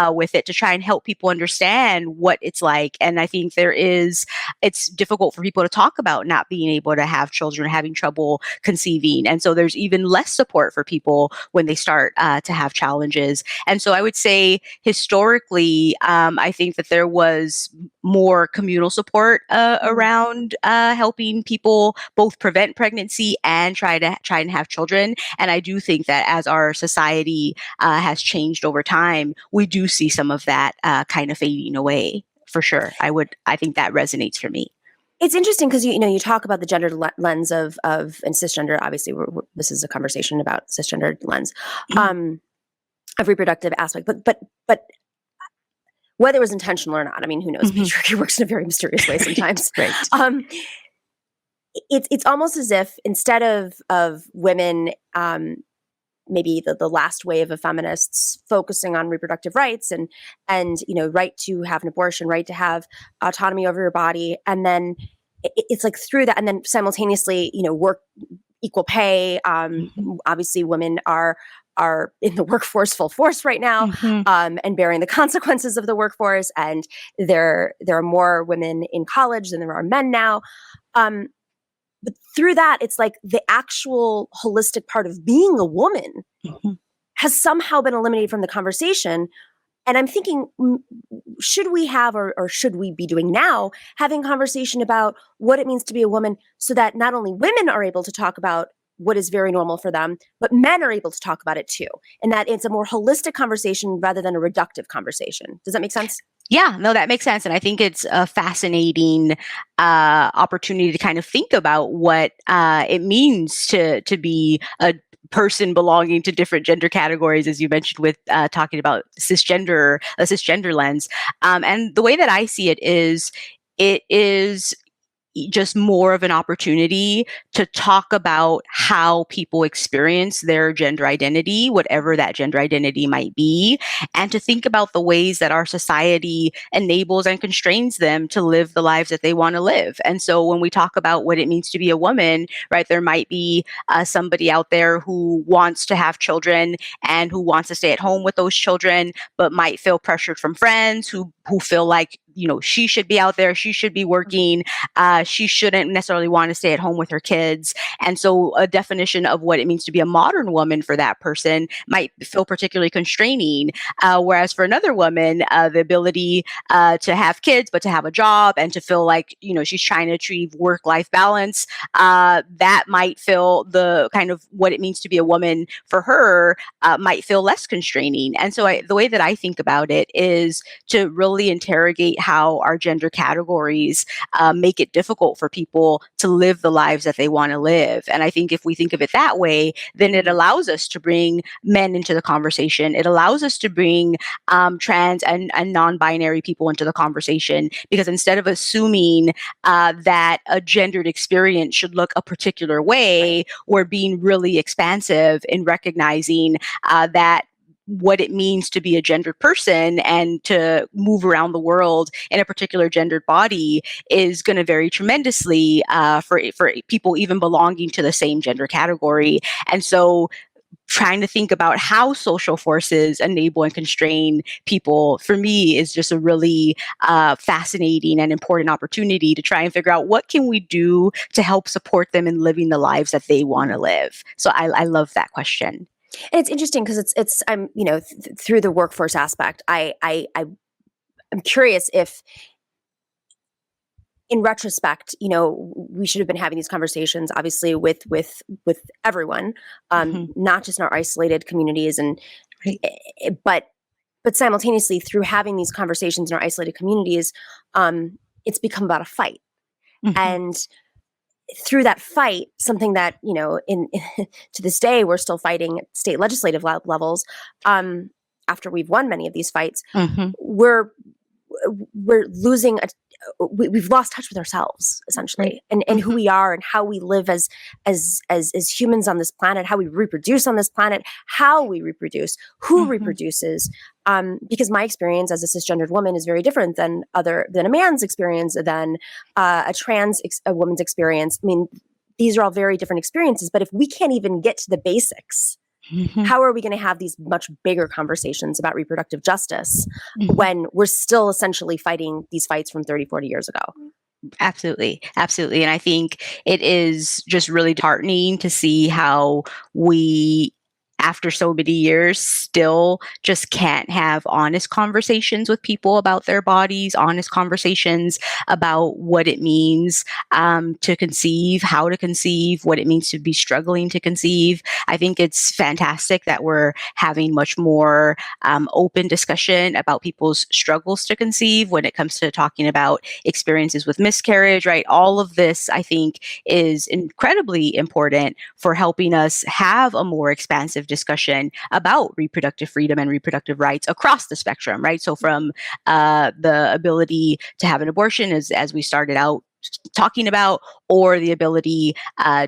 with it to try and help people understand what it's like. And I think it's difficult for people to talk about not being able to have children, having trouble conceiving. And so there's even less support for people when they start to have challenges. And so I would say historically, I think that there was more communal support around helping people both prevent pregnancy and try and have children. And I do think that as our society has changed over time, we do see some of that kind of fading away. For sure. I think that resonates for me. It's interesting because you talk about the gendered lens of and cisgender. Obviously, this is a conversation about cisgendered lens of reproductive aspect. But whether it was intentional or not, I mean, who knows? Patriarchy works in a very mysterious way sometimes. Right. It's almost as if instead of women, maybe the last wave of feminists focusing on reproductive rights and right to have an abortion, right to have autonomy over your body, and then it's like through that, and then simultaneously work, equal pay. Obviously, women are in the workforce full force right now, and bearing the consequences of the workforce. And there are more women in college than there are men now. But through that, it's like the actual holistic part of being a woman has somehow been eliminated from the conversation. And I'm thinking, should we have, or should we be doing now, having conversation about what it means to be a woman so that not only women are able to talk about what is very normal for them, but men are able to talk about it too. And that it's a more holistic conversation rather than a reductive conversation. Does that make sense? Yeah, no, that makes sense. And I think it's a fascinating opportunity to kind of think about what it means to be a person belonging to different gender categories, as you mentioned with talking about a cisgender lens. And the way that I see it is just more of an opportunity to talk about how people experience their gender identity, whatever that gender identity might be, and to think about the ways that our society enables and constrains them to live the lives that they want to live. And so when we talk about what it means to be a woman, right, there might be somebody out there who wants to have children and who wants to stay at home with those children, but might feel pressured from friends who feel like, she should be out there, she should be working, she shouldn't necessarily want to stay at home with her kids. And so a definition of what it means to be a modern woman for that person might feel particularly constraining. Whereas for another woman, the ability to have kids, but to have a job and to feel like, she's trying to achieve work-life balance, that might feel the kind of what it means to be a woman for her might feel less constraining. And so the way that I think about it is to really interrogate how our gender categories make it difficult for people to live the lives that they want to live. And I think if we think of it that way, then it allows us to bring men into the conversation. It allows us to bring trans and non-binary people into the conversation, because instead of assuming that a gendered experience should look a particular way, we're being really expansive in recognizing that what it means to be a gendered person and to move around the world in a particular gendered body is going to vary tremendously for people even belonging to the same gender category. And so trying to think about how social forces enable and constrain people, for me, is just a really fascinating and important opportunity to try and figure out what can we do to help support them in living the lives that they want to live. So I love that question. And it's interesting because it's I'm through the workforce aspect, I'm curious if, in retrospect, we should have been having these conversations, obviously, with everyone, not just in our isolated communities, and but simultaneously through having these conversations in our isolated communities, it's become about a fight, and through that fight, something that in to this day we're still fighting at state legislative levels. After we've won many of these fights, we're losing we've lost touch with ourselves, essentially, and who we are and how we live as humans on this planet, how we reproduce on this planet, how we reproduce, who reproduces, Because my experience as a cisgendered woman is very different than a man's experience, than a woman's experience. I mean, these are all very different experiences. But if we can't even get to the basics, how are we going to have these much bigger conversations about reproductive justice when we're still essentially fighting these fights from 30, 40 years ago? Absolutely. Absolutely. And I think it is just really disheartening to see how we, after so many years, still just can't have honest conversations with people about their bodies, honest conversations about what it means to conceive, how to conceive, what it means to be struggling to conceive. I think it's fantastic that we're having much more open discussion about people's struggles to conceive when it comes to talking about experiences with miscarriage, right? All of this, I think, is incredibly important for helping us have a more expansive discussion about reproductive freedom and reproductive rights across the spectrum, right? So from the ability to have an abortion, as we started out talking about, or the ability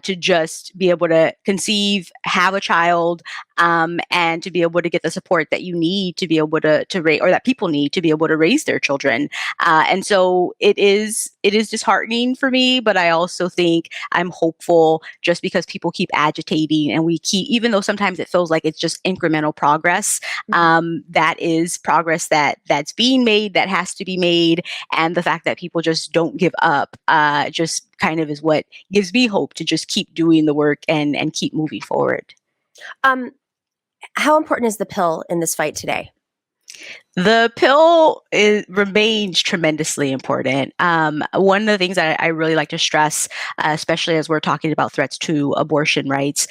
to just be able to conceive, have a child, and to be able to get the support that you need to be able to raise, or that people need to be able to raise their children. And so it is disheartening for me, but I also think I'm hopeful, just because people keep agitating and we keep, even though sometimes it feels like it's just incremental progress, that is progress that's being made, that has to be made. And the fact that people just don't give up just kind of is what gives me hope to just keep doing the work and keep moving forward. How important is the pill in this fight today? The pill remains tremendously important. One of the things that I really like to stress, especially as we're talking about threats to abortion rights,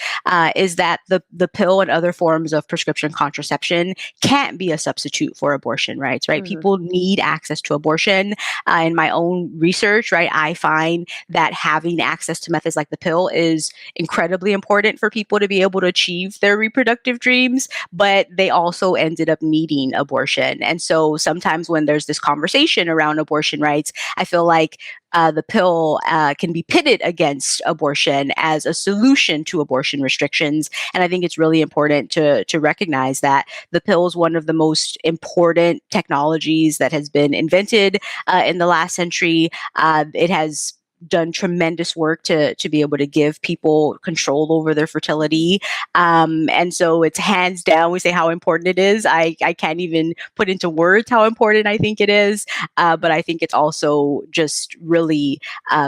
is that the pill and other forms of prescription contraception can't be a substitute for abortion rights, right? People need access to abortion. In my own research, right, I find that having access to methods like the pill is incredibly important for people to be able to achieve their reproductive dreams, but they also ended up needing abortion. And so sometimes when there's this conversation around abortion rights, I feel like the pill can be pitted against abortion as a solution to abortion restrictions. And I think it's really important to recognize that the pill is one of the most important technologies that has been invented in the last century. It has done tremendous work to be able to give people control over their fertility. And so it's hands down, we say how important it is. I can't even put into words how important I think it is. But I think it's also just really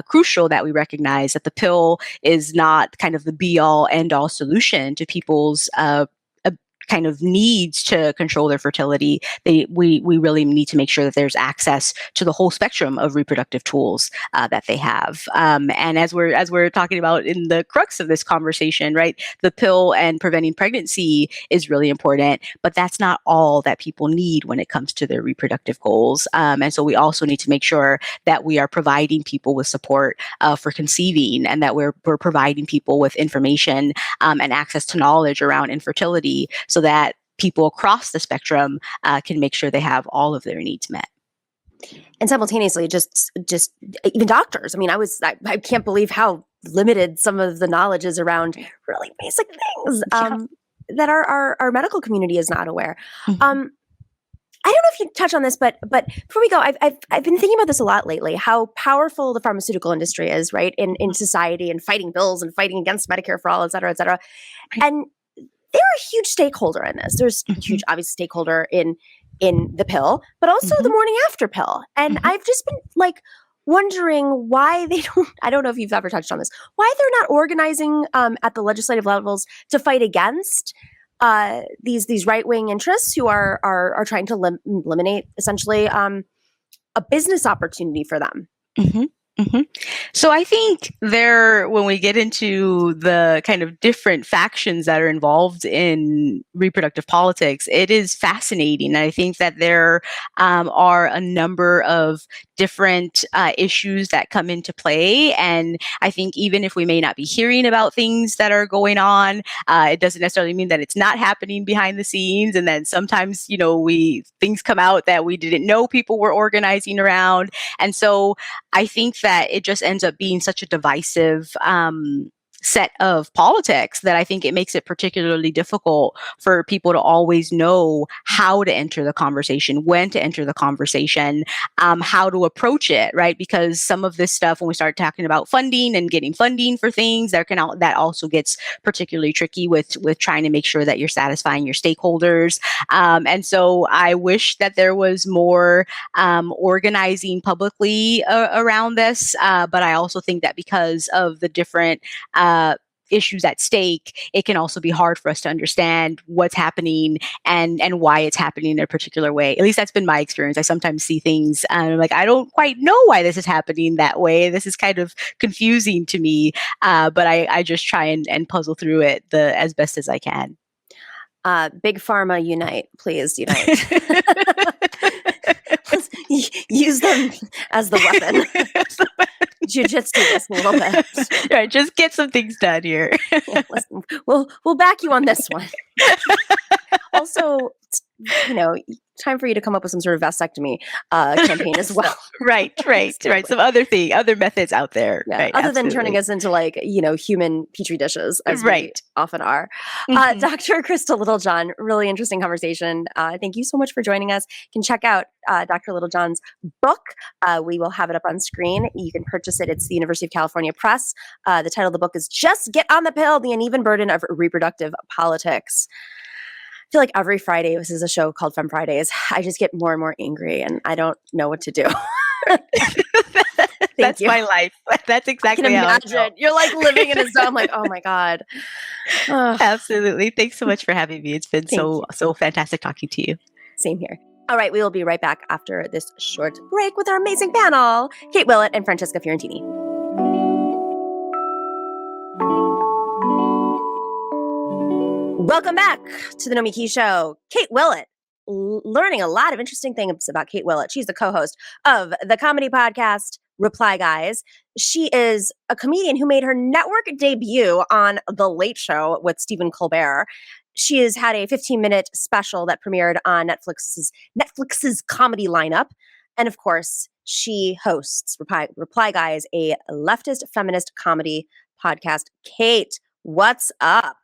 crucial that we recognize that the pill is not kind of the be all end all solution to people's kind of needs to control their fertility. We really need to make sure that there's access to the whole spectrum of reproductive tools that they have. And as we're talking about in the crux of this conversation, right, the pill and preventing pregnancy is really important, but that's not all that people need when it comes to their reproductive goals. And so we also need to make sure that we are providing people with support for conceiving, and that we're providing people with information and access to knowledge around infertility, so that people across the spectrum can make sure they have all of their needs met. And simultaneously, just even doctors. I mean, I can't believe how limited some of the knowledge is around really basic things that our medical community is not aware. I don't know if you touch on this, but before we go, I've been thinking about this a lot lately. How powerful the pharmaceutical industry is, right, in society, and fighting bills and fighting against Medicare for all, et cetera, et cetera. And they're a huge stakeholder in this. There's a huge, obvious stakeholder in the pill, but also the morning after pill. And I've just been like wondering why they don't. I don't know if you've ever touched on this. Why they're not organizing at the legislative levels to fight against these right wing interests who are trying to eliminate essentially a business opportunity for them. So I think when we get into the kind of different factions that are involved in reproductive politics, it is fascinating. I think that there are a number of different issues that come into play. And I think even if we may not be hearing about things that are going on, it doesn't necessarily mean that it's not happening behind the scenes. And then sometimes, things come out that we didn't know people were organizing around. And so I think that it just ends up being such a divisive set of politics that I think it makes it particularly difficult for people to always know how to enter the conversation, when to enter the conversation, how to approach it, right? Because some of this stuff, when we start talking about funding and getting funding for things, that also gets particularly tricky with trying to make sure that you're satisfying your stakeholders. And so I wish that there was more organizing publicly around this, but I also think that because of the different issues at stake, it can also be hard for us to understand what's happening and why it's happening in a particular way. At least that's been my experience. I sometimes see things and I'm like, I don't quite know why this is happening that way. This is kind of confusing to me, but I just try and puzzle through it as best as I can. Big Pharma, unite, please unite. Let's use them as the weapon. Jiu-jitsu this a little bit. Right, just get some things done here. Yeah, listen, we'll back you on this one. Also, time for you to come up with some sort of vasectomy campaign as well. Right. Some other methods out there. Yeah, right, other absolutely. than turning us into human petri dishes, as we often are. Mm-hmm. Dr. Krystale Littlejohn, really interesting conversation. Thank you so much for joining us. You can check out Dr. Littlejohn's book. We will have it up on screen. You can purchase it. It's the University of California Press. The title of the book is Just Get on the Pill, The Uneven Burden of Reproductive Politics. I feel like every Friday, this is a show called Femme Fridays, I just get more and more angry and I don't know what to do. That's my life. That's exactly how I feel. You're like living in a zone. I'm like, oh my God. Absolutely. Thanks so much for having me. It's been so fantastic talking to you. Same here. All right, we will be right back after this short break with our amazing panel, Kate Willett and Francesca Fiorentini. Welcome back to the Nomiki Show. Kate Willett, learning a lot of interesting things about Kate Willett. She's the co-host of the comedy podcast Reply Guys. She is a comedian who made her network debut on The Late Show with Stephen Colbert. She has had a 15-minute special that premiered on Netflix's comedy lineup. And of course, she hosts Reply Guys, a leftist feminist comedy podcast. Kate, what's up?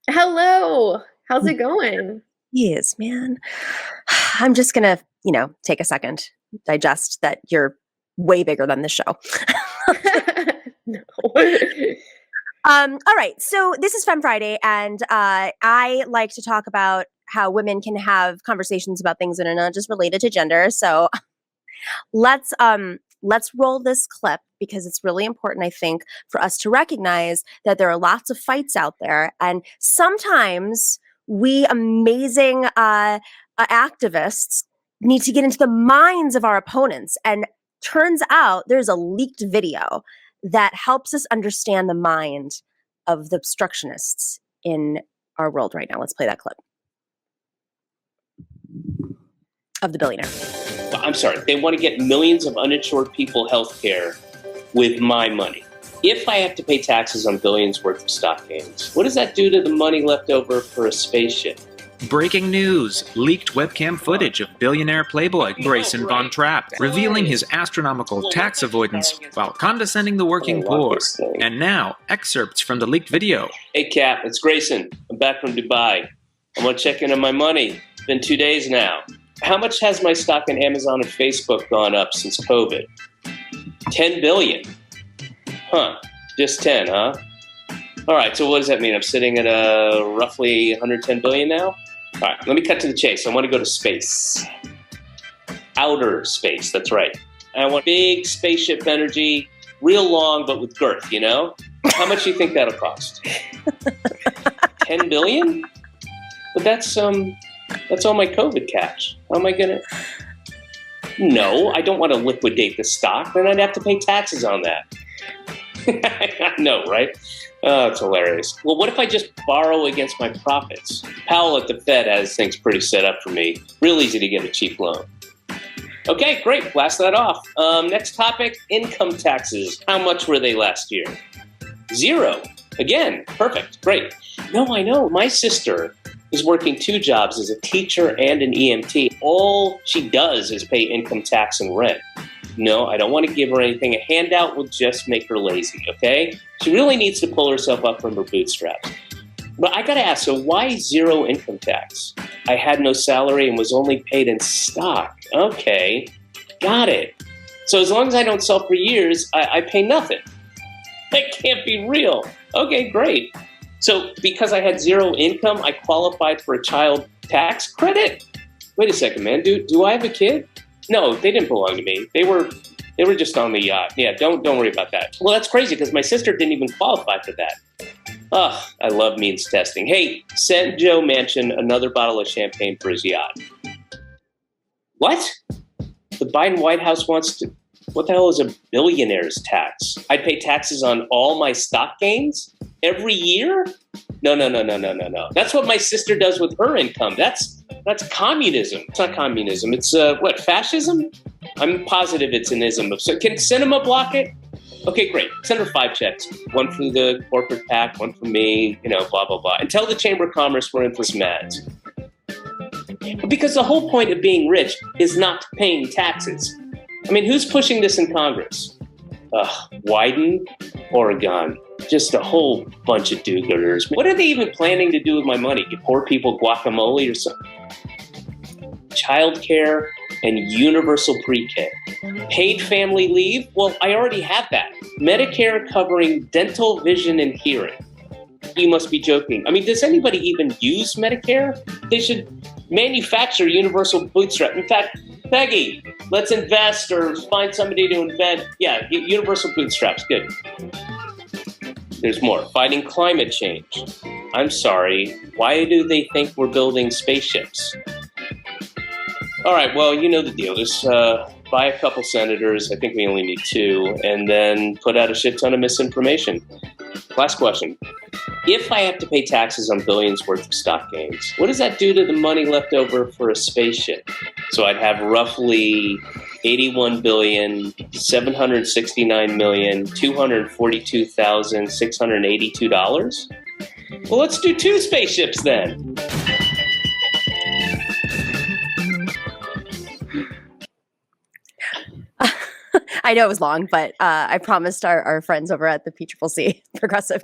Hello. How's it going? Yes, man. I'm just going to, take a second, digest that you're way bigger than the show. No. All right. So this is Femme Friday, and I like to talk about how women can have conversations about things that are not just related to gender. So let's roll this clip because it's really important, I think, for us to recognize that there are lots of fights out there, and sometimes we amazing activists need to get into the minds of our opponents. And turns out there's a leaked video that helps us understand the mind of the obstructionists in our world right now. Let's play that clip of the billionaire. I'm sorry, they want to get millions of uninsured people health care with my money. If I have to pay taxes on billions worth of stock gains, what does that do to the money left over for a spaceship? Breaking news. Leaked webcam footage of billionaire playboy Grayson Von Trapp revealing his astronomical tax avoidance while condescending the working poor. And now, excerpts from the leaked video. Hey, Cap, it's Grayson. I'm back from Dubai. I want to check in on my money. It's been 2 days now. How much has my stock in Amazon and Facebook gone up since COVID? 10 billion. Huh. Just 10, huh? All right, so what does that mean? I'm sitting at roughly 110 billion now? All right, let me cut to the chase. I want to go to space. Outer space, that's right. I want big spaceship energy, real long, but with girth, How much do you think that'll cost? 10 billion? But that's all my COVID cash. How am I going to... No, I don't want to liquidate the stock. Then I'd have to pay taxes on that. I know, right? Oh, it's hilarious. Well, what if I just borrow against my profits? Powell at the Fed has things pretty set up for me. Real easy to get a cheap loan. Okay, great. Blast that off. Next topic, income taxes. How much were they last year? 0. Again, perfect. Great. No, I know. My sister is working 2 jobs as a teacher and an EMT. All she does is pay income tax and rent. No, I don't want to give her anything. A handout will just make her lazy, okay? She really needs to pull herself up from her bootstraps. But I got to ask, so why zero income tax? I had no salary and was only paid in stock. Okay, got it. So as long as I don't sell for years, I pay nothing. That can't be real. Okay, great. So because I had zero income, I qualified for a child tax credit? Wait a second, man. Do I have a kid? No, they didn't belong to me. They were just on the yacht. Yeah, don't worry about that. Well, that's crazy because my sister didn't even qualify for that. Ugh, I love means testing. Hey, send Joe Manchin another bottle of champagne for his yacht. What? The Biden White House wants to... What the hell is a billionaire's tax? I'd pay taxes on all my stock gains every year? No. That's what my sister does with her income. That's communism. It's not communism. It's, fascism? I'm positive it's an ism. So can Cinema block it? Okay, great. Send her 5 checks. One for the corporate PAC, one for me, blah, blah, blah. And tell the Chamber of Commerce we're in for some ads. Because the whole point of being rich is not paying taxes. I mean, who's pushing this in Congress? Wyden, Oregon. Just a whole bunch of do-gooders. What are they even planning to do with my money? Give poor people guacamole or something? Childcare and universal pre-K. Paid family leave? Well, I already have that. Medicare covering dental, vision, and hearing. You must be joking. I mean, does anybody even use Medicare? They should manufacture universal bootstrap. In fact, Peggy, let's invest or find somebody to invent. Yeah, universal bootstraps, good. There's more. Fighting climate change. I'm sorry. Why do they think we're building spaceships? All right, well, you know the deal. Just buy a couple senators. I think we only need 2. And then put out a shit ton of misinformation. Last question. If I have to pay taxes on billions worth of stock gains, what does that do to the money left over for a spaceship? So I'd have roughly $81,769,242,682. Well, let's do 2 spaceships then. I know it was long, but I promised our friends over at the PCCC Progressive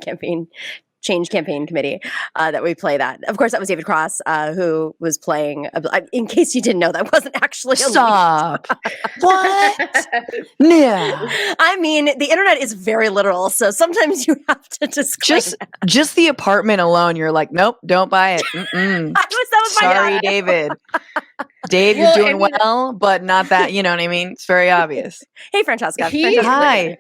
Change Campaign Committee that we play that. Of course, that was David Cross who was playing. In case you didn't know, that wasn't actually Stop. What? Yeah. I mean, the internet is very literal, so sometimes you have to disclaim just the apartment alone. You're like, nope, don't buy it. that was my Sorry, dad. David. Dave, you're doing well, but not that. You know what I mean? It's very obvious. Hey, Francesca. Hi.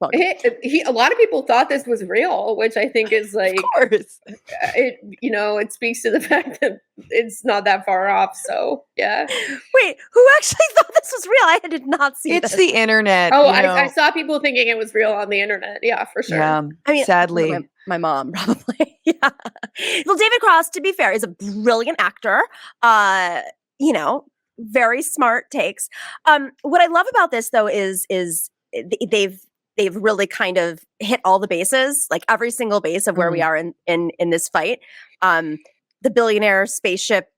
A lot of people thought this was real, which I think is like, Of course. it speaks to the fact that it's not that far off. So yeah. Wait, who actually thought this was real? I did not see It's this. the internet. Oh, I saw people thinking it was real on the internet. Yeah, for sure. Yeah. I mean, sadly. my mom probably. Yeah. Well, David Cross, to be fair, is a brilliant actor. Very smart takes. What I love about this though is they've really kind of hit all the bases, like every single base of where we are in this fight. The billionaire spaceship,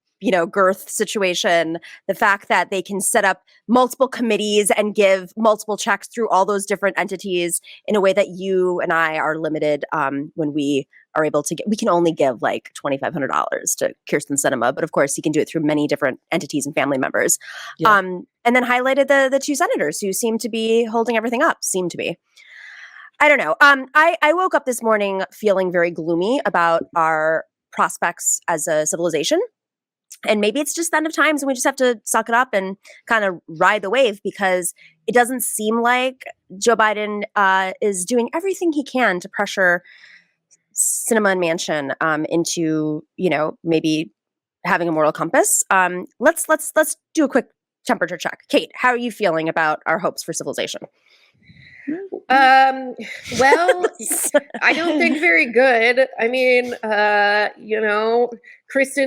girth situation, the fact that they can set up multiple committees and give multiple checks through all those different entities in a way that you and I are limited when we are able to we can only give like $2,500 to Kyrsten Sinema, but of course he can do it through many different entities and family members. Yeah. And then highlighted the 2 senators who seem to be holding everything up, I don't know. I woke up this morning feeling very gloomy about our prospects as a civilization. And maybe it's just the end of times and we just have to suck it up and kind of ride the wave, because it doesn't seem like Joe Biden is doing everything he can to pressure Sinema and Manchin into, maybe having a moral compass. Let's do a quick temperature check. Kate, how are you feeling about our hopes for civilization? Well, I don't think very good. I mean, Kyrsten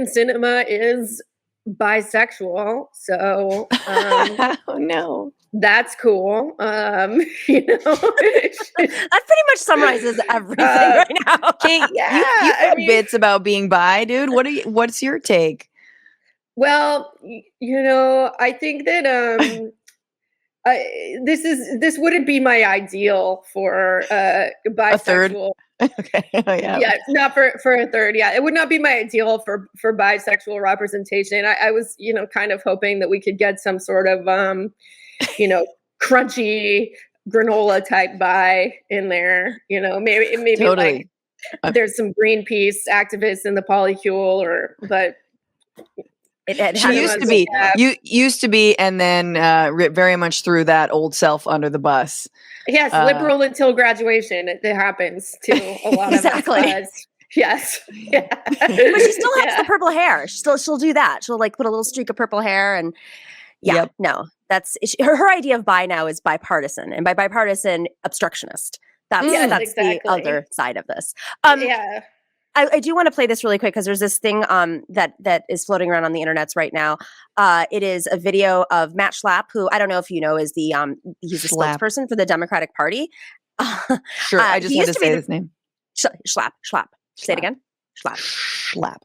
Sinema is bisexual, so Oh no. that's cool. That pretty much summarizes everything right now. Kate, you have bits about being bi, dude. What's your take? Well, I think that this wouldn't be my ideal for bisexual. A third? Okay. Yeah. Yeah, not for a third. Yeah, it would not be my ideal for bisexual representation. I was, kind of hoping that we could get some sort of, crunchy granola type bi in there. Maybe Totally. like there's some Greenpeace activists in the polycule, but. She used to be, and then very much threw that old self under the bus. Yes, liberal until graduation. It happens to a lot exactly. of us. Yes, yeah. But she still has the purple hair. She'll do that. She'll like put a little streak of purple hair, and no, that's her idea of bi now is bipartisan, and by bipartisan, obstructionist. That's exactly the other side of this. Yeah. I do want to play this really quick because there's this thing that is floating around on the internets right now. It is a video of Matt Schlapp, who I don't know if you know is he's the spokesperson for the Democratic Party. Sure, I just had to say his name. Schlapp. Say it again. Schlapp.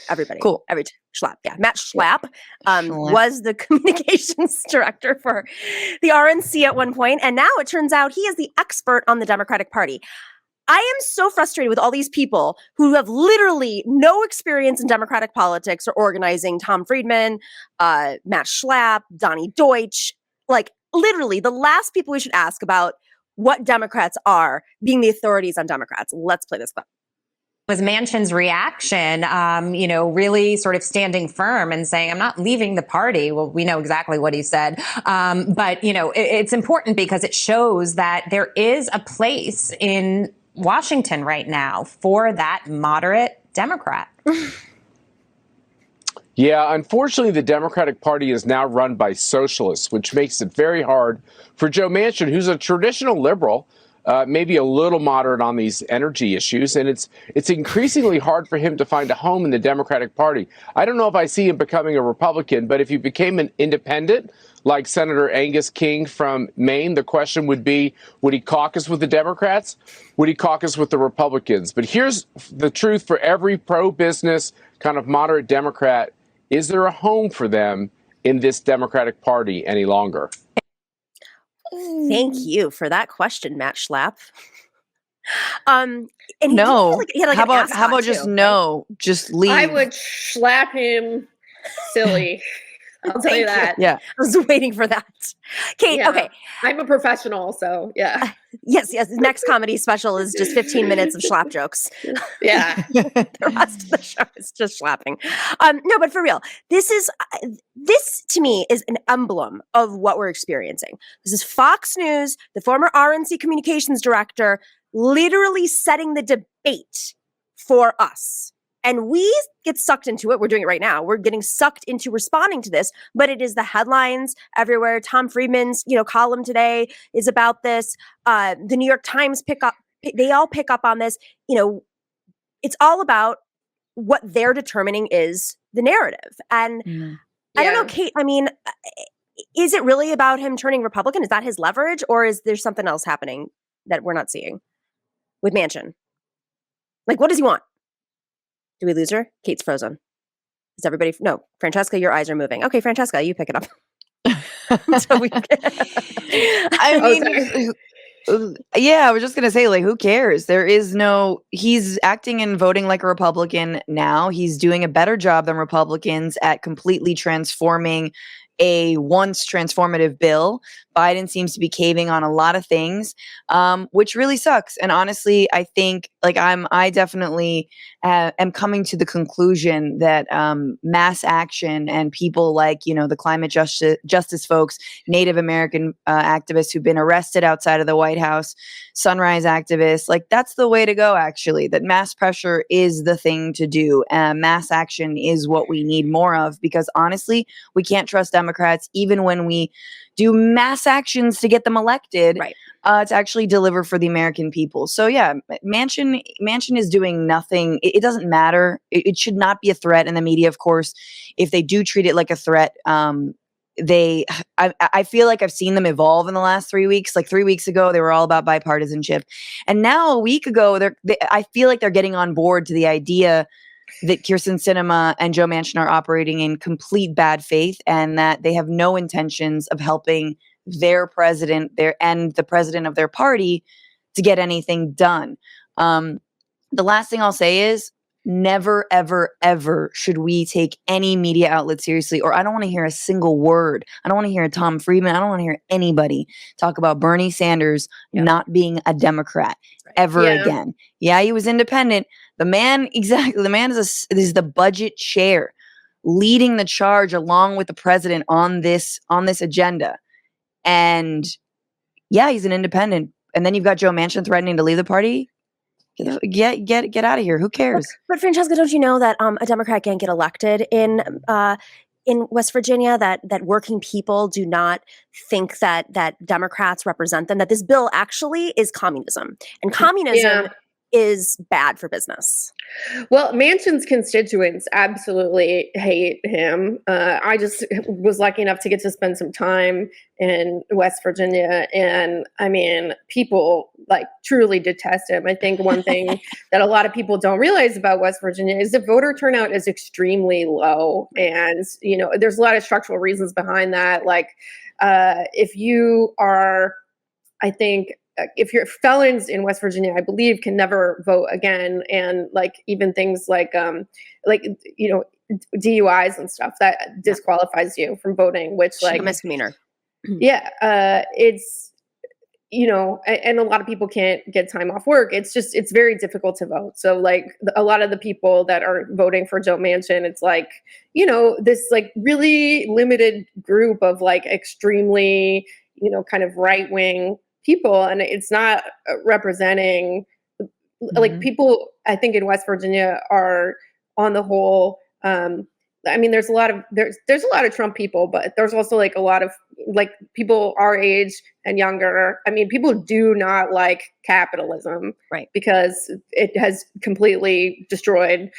Everybody. Cool. Schlapp. Yeah. Matt Schlapp was the communications director for the RNC at one point, and now it turns out he is the expert on the Democratic Party. I am so frustrated with all these people who have literally no experience in Democratic politics or organizing. Tom Friedman, Matt Schlapp, Donnie Deutsch, like literally the last people we should ask about what Democrats are being the authorities on Democrats. Let's play this clip. Was Manchin's reaction, really sort of standing firm and saying, I'm not leaving the party. Well, we know exactly what he said. But it's important because it shows that there is a place in Washington right now for that moderate Democrat. Yeah, unfortunately, the Democratic Party is now run by socialists, which makes it very hard for Joe Manchin, who's a traditional liberal, maybe a little moderate on these energy issues, and it's increasingly hard for him to find a home in the Democratic Party. I don't know if I see him becoming a Republican, but if he became an independent, like Senator Angus King from Maine, the question would be, would he caucus with the Democrats? Would he caucus with the Republicans? But here's the truth for every pro-business kind of moderate Democrat. Is there a home for them in this Democratic Party any longer? Thank you for that question, Matt Schlapp. And no. How about just no? Just leave. I would slap him silly. I'll tell you that. Yeah. I was waiting for that. Kate, okay. I'm a professional, so yeah. Yes. The next comedy special is just 15 minutes of Schlapp jokes. Yeah. The rest of the show is just slapping. No, but for real, this to me is an emblem of what we're experiencing. This is Fox News, the former RNC communications director, literally setting the debate for us. And we get sucked into it. We're doing it right now. We're getting sucked into responding to this, but it is the headlines everywhere. Tom Friedman's, column today is about this. The New York Times they all pick up on this. It's all about what they're determining is the narrative. And I don't know, Kate, is it really about him turning Republican? Is that his leverage, or is there something else happening that we're not seeing with Manchin? Like, what does he want? Do we lose her? Kate's frozen. Is everybody? No, Francesca, your eyes are moving. Okay, Francesca, you pick it up. I was just going to say, who cares? He's acting and voting like a Republican now. He's doing a better job than Republicans at completely transforming a once transformative bill. Biden seems to be caving on a lot of things, which really sucks. And honestly, I think I definitely am coming to the conclusion that mass action and people like, the climate justice folks, Native American activists who've been arrested outside of the White House, Sunrise activists, that's the way to go, actually, that mass pressure is the thing to do. Mass action is what we need more of, because honestly, we can't trust Democrats even when we do mass actions to get them elected, right, to actually deliver for the American people. So yeah, Manchin is doing nothing. It doesn't matter. It should not be a threat in the media, of course. If they do treat it like a threat, I feel like I've seen them evolve in the last 3 weeks. 3 weeks ago, they were all about bipartisanship. And now a week ago, I feel like they're getting on board to the idea that Kyrsten Sinema and Joe Manchin are operating in complete bad faith, and that they have no intentions of helping their president and the president of their party to get anything done. The last thing I'll say is never, ever, ever should we take any media outlet seriously, or I don't want to hear a single word. I don't want to hear Tom Friedman. I don't want to hear anybody talk about Bernie Sanders not being a Democrat ever again. Yeah, he was independent. The man is the budget chair leading the charge along with the president on this agenda. And yeah, he's an independent. And then you've got Joe Manchin threatening to leave the party. Get out of here. Who cares? But Francesca, don't you know that a Democrat can't get elected in West Virginia? That working people do not think that Democrats represent them. That this bill actually is communism, and communism is bad for business. Well, Manchin's constituents absolutely hate him. I just was lucky enough to get to spend some time in West Virginia, and I mean, people like truly detest him. I think one thing that a lot of people don't realize about West Virginia is the voter turnout is extremely low, and you know, there's a lot of structural reasons behind that. Like, if you are, I think, if you're felons in West Virginia, I believe, can never vote again, and like even things like you know, DUIs and stuff that disqualifies you from voting, which like a misdemeanor. Yeah, it's, you know, and a lot of people can't get time off work. It's very difficult to vote. So like a lot of the people that are voting for Joe Manchin, it's like, you know, this like really limited group of like extremely, you know, kind of right wing people, and it's not representing like people. I think in West Virginia are on the whole. I mean, there's a lot of Trump people, but there's also like a lot of like people our age and younger. I mean, people do not like capitalism, right? Because it has completely destroyed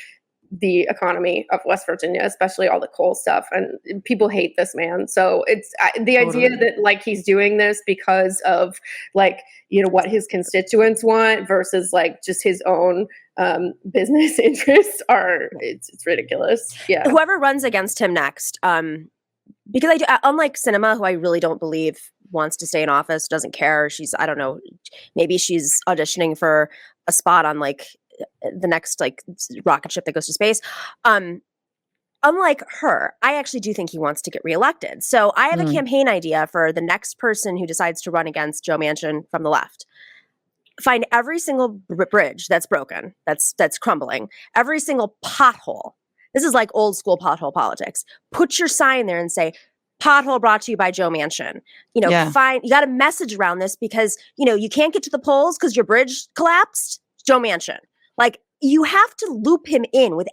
the economy of West Virginia, especially all the coal stuff, and people hate this man. So it's the idea that like he's doing this because of like, you know, what his constituents want versus like just his own business interests are it's ridiculous. Yeah, whoever runs against him next, because I do, unlike Sinema, who I really don't believe wants to stay in office, doesn't care. I don't know, maybe she's auditioning for a spot on like the next like rocket ship that goes to space. Unlike her, I actually do think he wants to get reelected. So I have a campaign idea for the next person who decides to run against Joe Manchin from the left. Find every single bridge that's broken, that's crumbling, every single pothole. This is like old school pothole politics. Put your sign there and say, pothole brought to you by Joe Manchin. You know, you got a message around this because, you know, you can't get to the polls because your bridge collapsed. Joe Manchin. Like, you have to loop him in with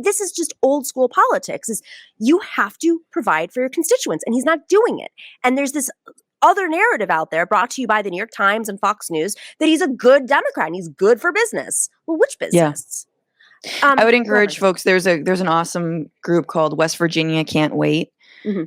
this is just old school politics, is you have to provide for your constituents, and he's not doing it. And there's this other narrative out there brought to you by the New York Times and Fox News that he's a good Democrat and he's good for business. Well, which business? Yeah. I would encourage folks, there's an awesome group called West Virginia Can't Wait.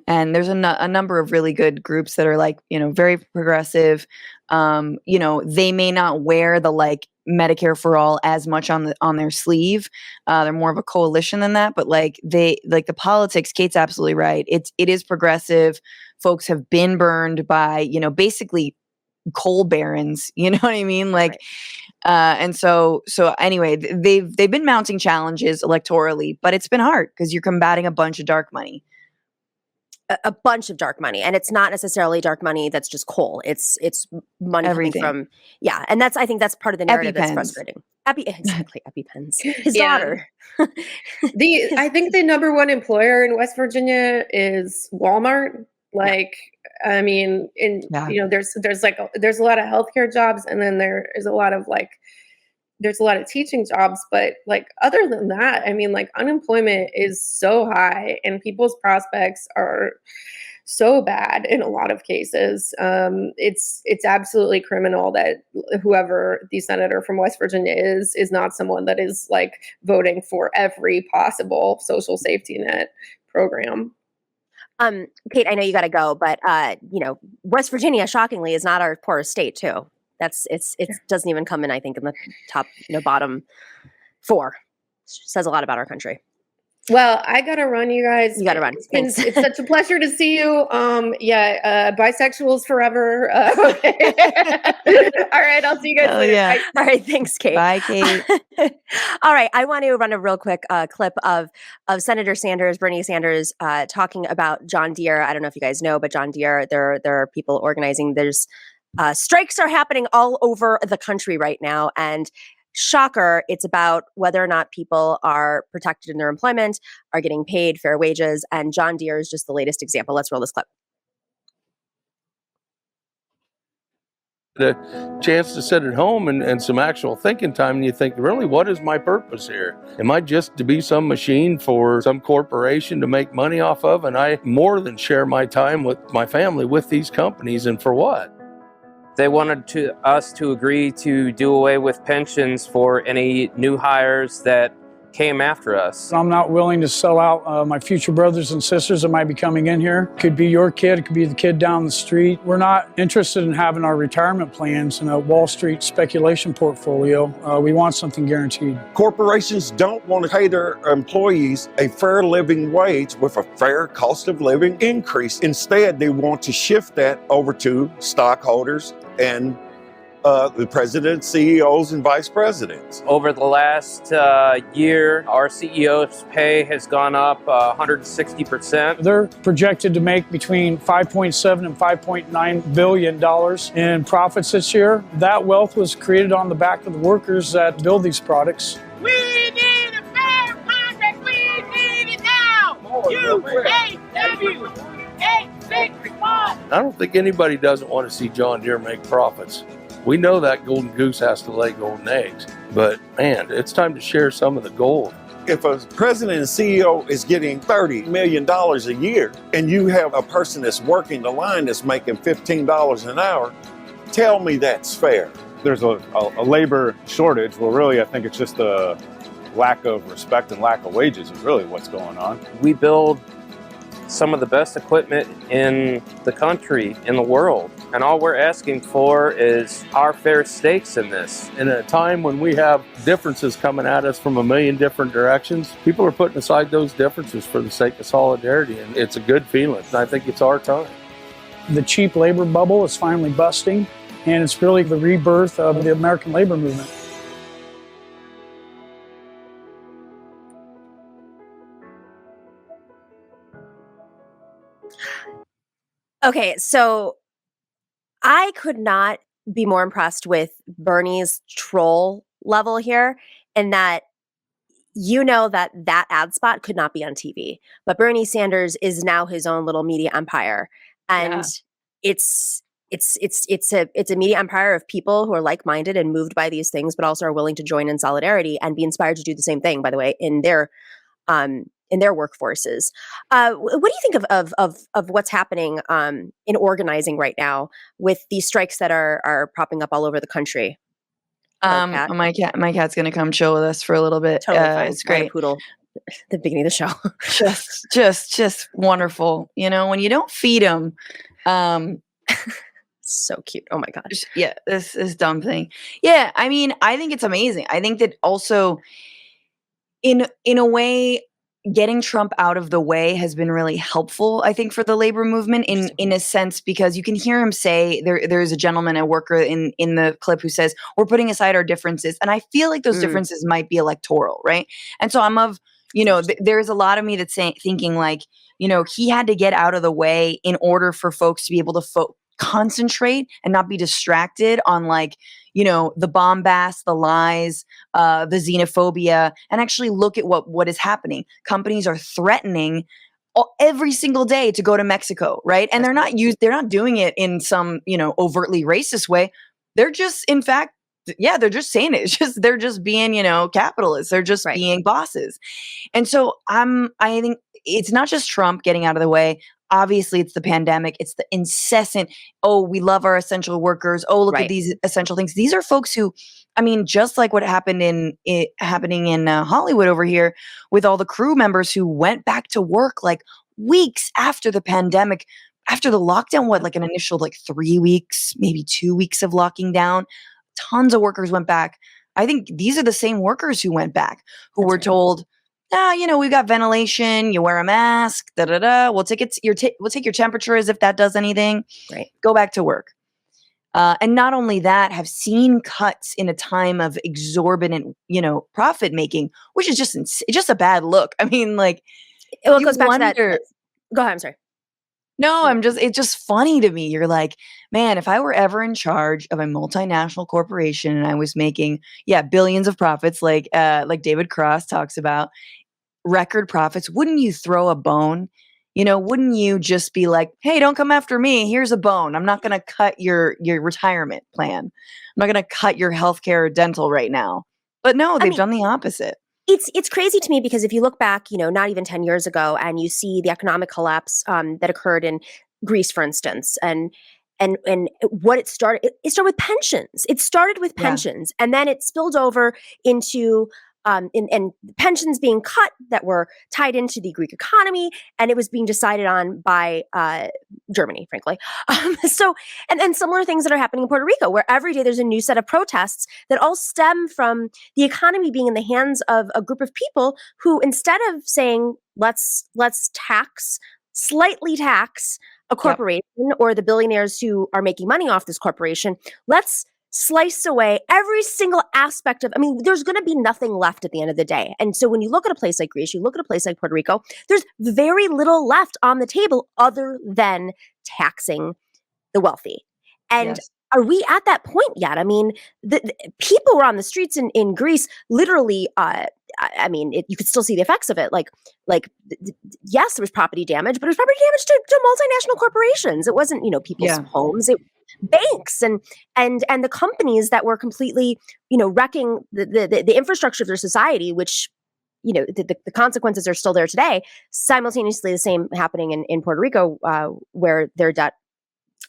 And there's a number of really good groups that are like, you know, very progressive. You know, they may not wear the like Medicare for all as much on their sleeve. They're more of a coalition than that, but like the politics, Kate's absolutely right. It is progressive. Folks have been burned by, you know, basically coal barons, you know what I mean? Like, and so anyway, they've been mounting challenges electorally, but it's been hard because you're combating a bunch of dark money. A bunch of dark money, and it's not necessarily dark money that's just coal. It's money Everything. coming from and I think that's part of the narrative that's frustrating. Exactly, EpiPens. His daughter. I think the number one employer in West Virginia is Walmart. Like, I mean, you know, there's a lot of healthcare jobs, and then there's a lot of teaching jobs, but like other than that, I mean, like unemployment is so high and people's prospects are so bad in a lot of cases. It's absolutely criminal that whoever the senator from West Virginia is not someone that is like voting for every possible social safety net program. Kate, I know you got to go, but you know, West Virginia, shockingly, is not our poorest state too. It doesn't even come in, I think, in the top, bottom 4. Says a lot about our country. Well, I gotta run, you guys. You gotta run. Thanks. It's such a pleasure to see you. Bisexuals forever. Okay. All right, I'll see you guys Hell later. yeah. Bye. All right, thanks, Kate. Bye, Kate. All right, I want to run a real quick clip of Senator Sanders, Bernie Sanders, talking about John Deere. I don't know if you guys know, but John Deere, there are people organizing. There's strikes are happening all over the country right now, and shocker, it's about whether or not people are protected in their employment, are getting paid fair wages, and John Deere is just the latest example. Let's roll this clip. The chance to sit at home and some actual thinking time, and you think, really, what is my purpose here? Am I just to be some machine for some corporation to make money off of? And I more than share my time with my family with these companies, and for what? They wanted us to agree to do away with pensions for any new hires that came after us. I'm not willing to sell out my future brothers and sisters that might be coming in here. Could be your kid, it could be the kid down the street. We're not interested in having our retirement plans in a Wall Street speculation portfolio. We want something guaranteed. Corporations don't want to pay their employees a fair living wage with a fair cost of living increase. Instead, they want to shift that over to stockholders and the president, CEOs, and vice presidents. Over the last year, our CEO's pay has gone up 160%. They're projected to make between $5.7 and $5.9 billion in profits this year. That wealth was created on the back of the workers that build these products. We need a fair contract. We need it now. UAW 861. I don't think anybody doesn't want to see John Deere make profits. We know that golden goose has to lay golden eggs, but man, it's time to share some of the gold. If a president and CEO is getting $30 million a year, and you have a person that's working the line that's making $15 an hour, tell me that's fair. There's a labor shortage. Well, really, I think it's just a lack of respect and lack of wages is really what's going on. We build some of the best equipment in the country, in the world. And all we're asking for is our fair stakes in this. In a time when we have differences coming at us from a million different directions, people are putting aside those differences for the sake of solidarity, and it's a good feeling. And I think it's our time. The cheap labor bubble is finally busting, and it's really the rebirth of the American labor movement. Okay, so I could not be more impressed with Bernie's troll level here, in that that ad spot could not be on TV, but Bernie Sanders is now his own little media empire, and it's a media empire of people who are like-minded and moved by these things, but also are willing to join in solidarity and be inspired to do the same thing. By the way, in their workforces. What do you think of what's happening in organizing right now with these strikes that are popping up all over the country? My cat's gonna come chill with us for a little bit. Totally fine. It's great. Poodle. The beginning of the show. just wonderful. When you don't feed them, so cute. Oh my gosh. Yeah, this dumb thing. Yeah, I mean, I think it's amazing. I think that also, in a way, getting Trump out of the way has been really helpful, I think, for the labor movement in a sense, because you can hear him say, there's a gentleman, a worker in the clip who says, we're putting aside our differences. And I feel like those differences might be electoral, right? And so there's a lot of me that's thinking like, he had to get out of the way in order for folks to be able to concentrate and not be distracted on the bombast, the lies, the xenophobia, and actually look at what is happening. Companies are threatening every single day to go to Mexico, right? And they're not doing it in some, overtly racist way. They're just, in fact, they're just saying it. They're just being, capitalists. They're just being bosses. And so I think it's not just Trump getting out of the way. Obviously, it's the pandemic. It's the incessant, we love our essential workers. Oh, look at these essential things. These are folks who, just like what happening in Hollywood over here with all the crew members who went back to work like weeks after the pandemic, after the lockdown, an initial 3 weeks, maybe 2 weeks of locking down. Tons of workers went back. I think these are the same workers who went back, who were told, we've got ventilation, you wear a mask, We'll take we'll take your temperature as if that does anything. Right. Go back to work. And not only that, have seen cuts in a time of exorbitant, profit making, which is just a bad look. I mean, like, Well, it you goes back to that. wonder. Go ahead. I'm sorry. No, it's just funny to me. You're like, man, if I were ever in charge of a multinational corporation and I was making, billions of profits, like David Cross talks about, record profits, wouldn't you throw a bone? Wouldn't you just be like, hey, don't come after me. Here's a bone. I'm not going to cut your retirement plan. I'm not going to cut your healthcare or dental right now. But no, they've done the opposite. It's crazy to me because if you look back, not even 10 years ago, and you see the economic collapse that occurred in Greece, for instance, and what it started with pensions. It started with pensions, and then it spilled over into and pensions being cut that were tied into the Greek economy, and it was being decided on by Germany, frankly. So, and similar things that are happening in Puerto Rico, where every day there's a new set of protests that all stem from the economy being in the hands of a group of people who, instead of saying let's slightly tax a corporation or the billionaires who are making money off this corporation, let's slice away every single aspect of, there's going to be nothing left at the end of the day. And so when you look at a place like Greece, you look at a place like Puerto Rico, there's very little left on the table other than taxing the wealthy. And are we at that point yet? The people were on the streets in Greece, literally, you could still see the effects of it. Yes, there was property damage, but it was property damage to multinational corporations. It wasn't, people's homes. It banks and the companies that were completely, wrecking the infrastructure of their society, which, the consequences are still there today. Simultaneously, the same happening in Puerto Rico, where their debt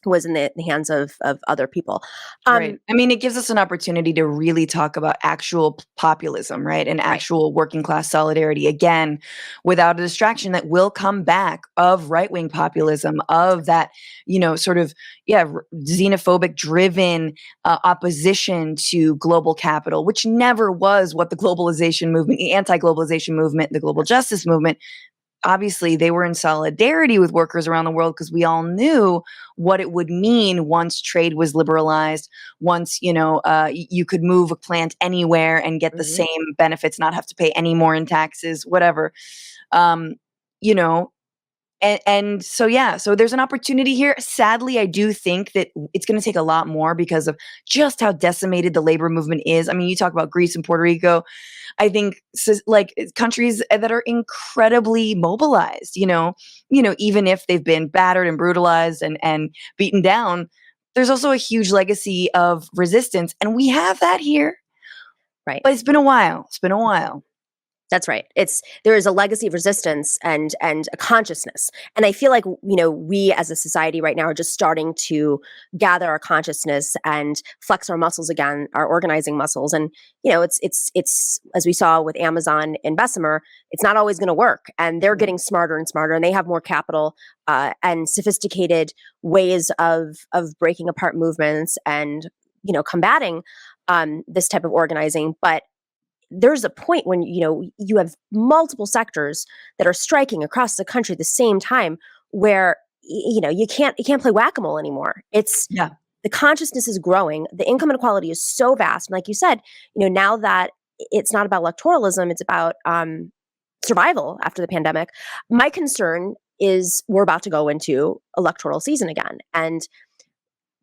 was in the hands of other people. Right. It gives us an opportunity to really talk about actual populism, right? And actual working class solidarity, again, without a distraction that will come back of right-wing populism, of that, xenophobic driven opposition to global capital, which never was what the globalization movement, the anti-globalization movement, the global justice movement. Obviously, they were in solidarity with workers around the world because we all knew what it would mean once trade was liberalized, once, you could move a plant anywhere and get the same benefits, not have to pay any more in taxes, whatever. So there's an opportunity here. Sadly, I do think that it's going to take a lot more because of just how decimated the labor movement is. You talk about Greece and Puerto Rico. I think countries that are incredibly mobilized, even if they've been battered and brutalized and beaten down, there's also a huge legacy of resistance. And we have that here. Right. But it's been a while. That's right. There is a legacy of resistance and a consciousness. And I feel like, we as a society right now are just starting to gather our consciousness and flex our muscles again, our organizing muscles. And, it's as we saw with Amazon and Bessemer, it's not always going to work. And they're getting smarter and smarter, and they have more capital and sophisticated ways of breaking apart movements and, combating this type of organizing. But there's a point when, you have multiple sectors that are striking across the country at the same time where, you can't play whack-a-mole anymore. The consciousness is growing. The income inequality is so vast. And like you said, now that it's not about electoralism, it's about survival after the pandemic. My concern is we're about to go into electoral season again. And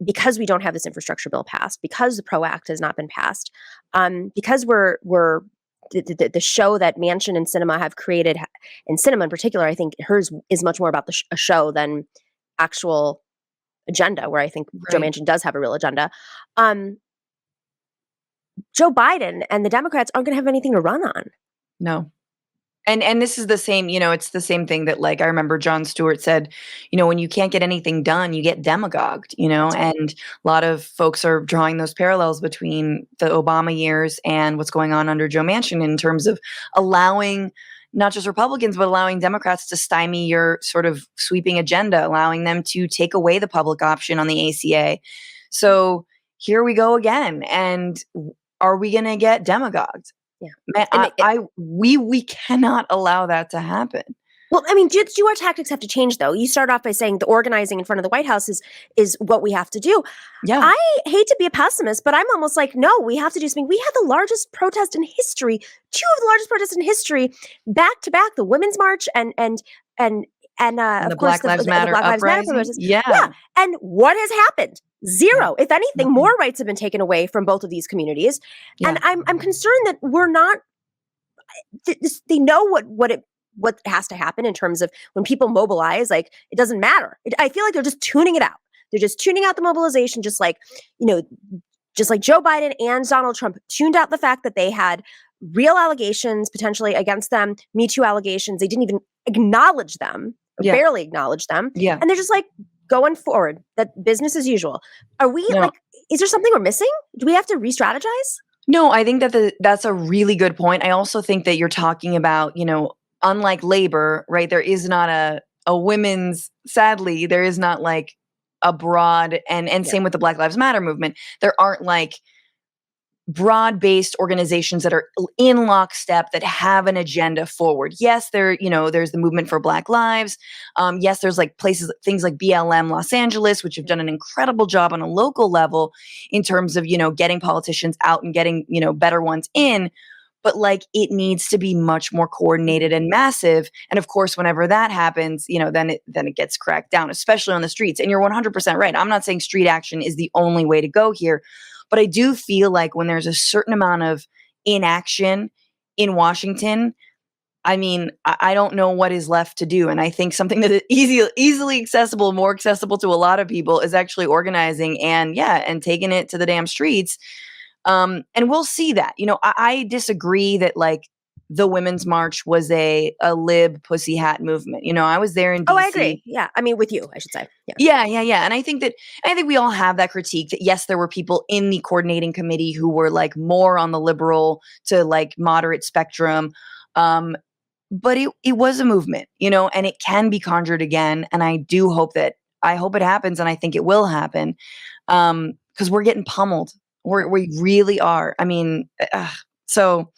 because we don't have this infrastructure bill passed, because the PRO Act has not been passed, because we're the show that Manchin and Sinema have created, and Sinema in particular, I think hers is much more about a show than actual agenda, where I think Joe Manchin does have a real agenda. Joe Biden and the Democrats aren't going to have anything to run on. No. And this is the same, it's the same thing that, I remember Jon Stewart said, when you can't get anything done, you get demagogued, and a lot of folks are drawing those parallels between the Obama years and what's going on under Joe Manchin in terms of allowing not just Republicans, but allowing Democrats to stymie your sort of sweeping agenda, allowing them to take away the public option on the ACA. So here we go again. And are we going to get demagogued? Man, we cannot allow that to happen. Well, I mean, do our tactics have to change, though? You start off by saying the organizing in front of the White House is what we have to do. Yeah. I hate to be a pessimist, but I'm almost like, no, we have to do something. We had the largest protest in history, 2 of the largest protests in history, back to back, the Women's March and the of course Black Lives Matter uprising. protest. Yeah. And what has happened? Zero. If anything, more rights have been taken away from both of these communities. Yeah. And I'm concerned that we're not. They know what has to happen in terms of when people mobilize. Like, it doesn't matter. I feel like they're just tuning it out. They're just tuning out the mobilization, just like Joe Biden and Donald Trump tuned out the fact that they had real allegations potentially against them, Me Too allegations. They didn't even acknowledge them, or barely acknowledge them. Yeah. And they're just like going forward, that business as usual. Are we is there something we're missing? Do we have to re-strategize? No, I think that that's a really good point. I also think that you're talking about, unlike labor, right? There is not a women's, sadly, there is not like a broad, and same with the Black Lives Matter movement. There aren't like broad-based organizations that are in lockstep that have an agenda forward. Yes, there's the movement for Black Lives. Yes, there's like things like BLM Los Angeles, which have done an incredible job on a local level in terms of, getting politicians out and getting, better ones in. But like, it needs to be much more coordinated and massive. And of course, whenever that happens, then it gets cracked down, especially on the streets. And you're 100% right. I'm not saying street action is the only way to go here. But I do feel like when there's a certain amount of inaction in Washington, I mean, I don't know what is left to do. And I think something that is easily accessible, more accessible to a lot of people, is actually organizing and taking it to the damn streets. And we'll see that. I disagree that like the Women's March was a lib pussy hat movement. I was there in DC. Oh, I agree. Yeah. I mean, with you, I should say. Yeah. And I think we all have that critique that yes, there were people in the coordinating committee who were like more on the liberal to like moderate spectrum. But it was a movement, and it can be conjured again. And I hope it happens. And I think it will happen. Cause we're getting pummeled. We really are. I mean, so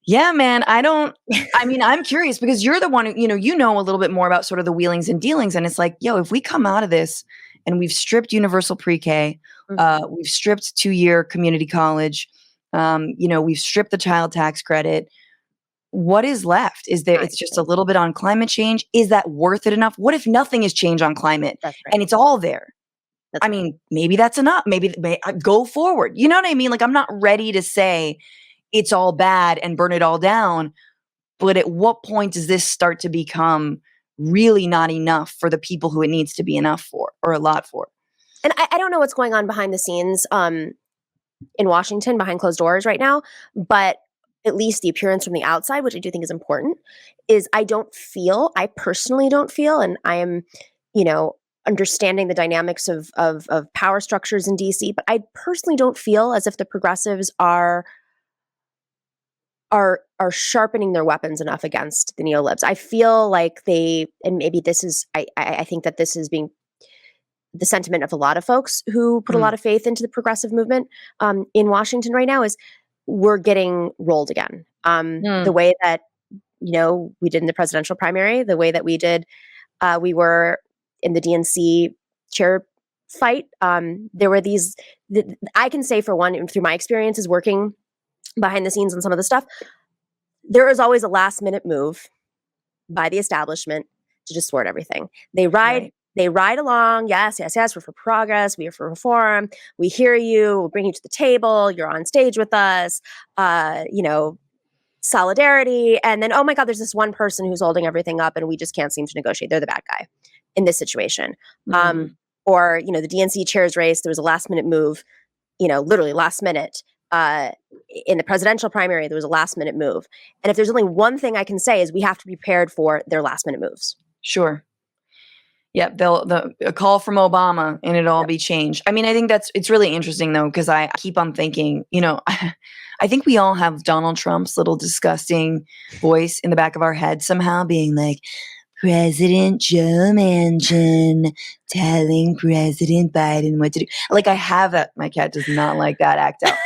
yeah, man, I'm curious because you're the one who, you know a little bit more about sort of the wheelings and dealings. And it's like, if we come out of this and we've stripped universal pre-K, we've stripped 2-year community college, we've stripped the child tax credit. What is left? Is there, it's just a little bit on climate change. Is that worth it enough? What if nothing has changed on climate and it's all there? I mean, maybe that's enough. Maybe go forward. You know what I mean? Like, I'm not ready to say it's all bad and burn it all down. But at what point does this start to become really not enough for the people who it needs to be enough for, or a lot for? And I don't know what's going on behind the scenes in Washington, behind closed doors right now, but at least the appearance from the outside, which I do think is important, is I personally don't feel, and I am, understanding the dynamics of power structures in DC, but I personally don't feel as if the progressives are sharpening their weapons enough against the neolibs. I feel like and maybe this is, I think that this is being the sentiment of a lot of folks who put a lot of faith into the progressive movement in Washington right now, is we're getting rolled again. The way that, we did in the presidential primary, the way that we did, we were in the DNC chair fight. There were I can say for one, through my experiences working behind the scenes on some of the stuff, there is always a last minute move by the establishment to distort everything. They ride along. Yes, we're for progress. We are for reform. We hear you. We'll bring you to the table. You're on stage with us. Solidarity. And then, oh my God, there's this one person who's holding everything up and we just can't seem to negotiate. They're the bad guy in this situation. Or, the DNC chairs race, there was a last minute move, literally last minute. In the presidential primary, there was a last minute move. And if there's only one thing I can say is we have to be prepared for their last minute moves. Sure. Yep. A call from Obama and it'll all be changed. I mean, I think it's really interesting though, because I keep on thinking, I think we all have Donald Trump's little disgusting voice in the back of our head somehow being like, President Joe Manchin telling President Biden what to do. Like, I have that. My cat does not like that act out.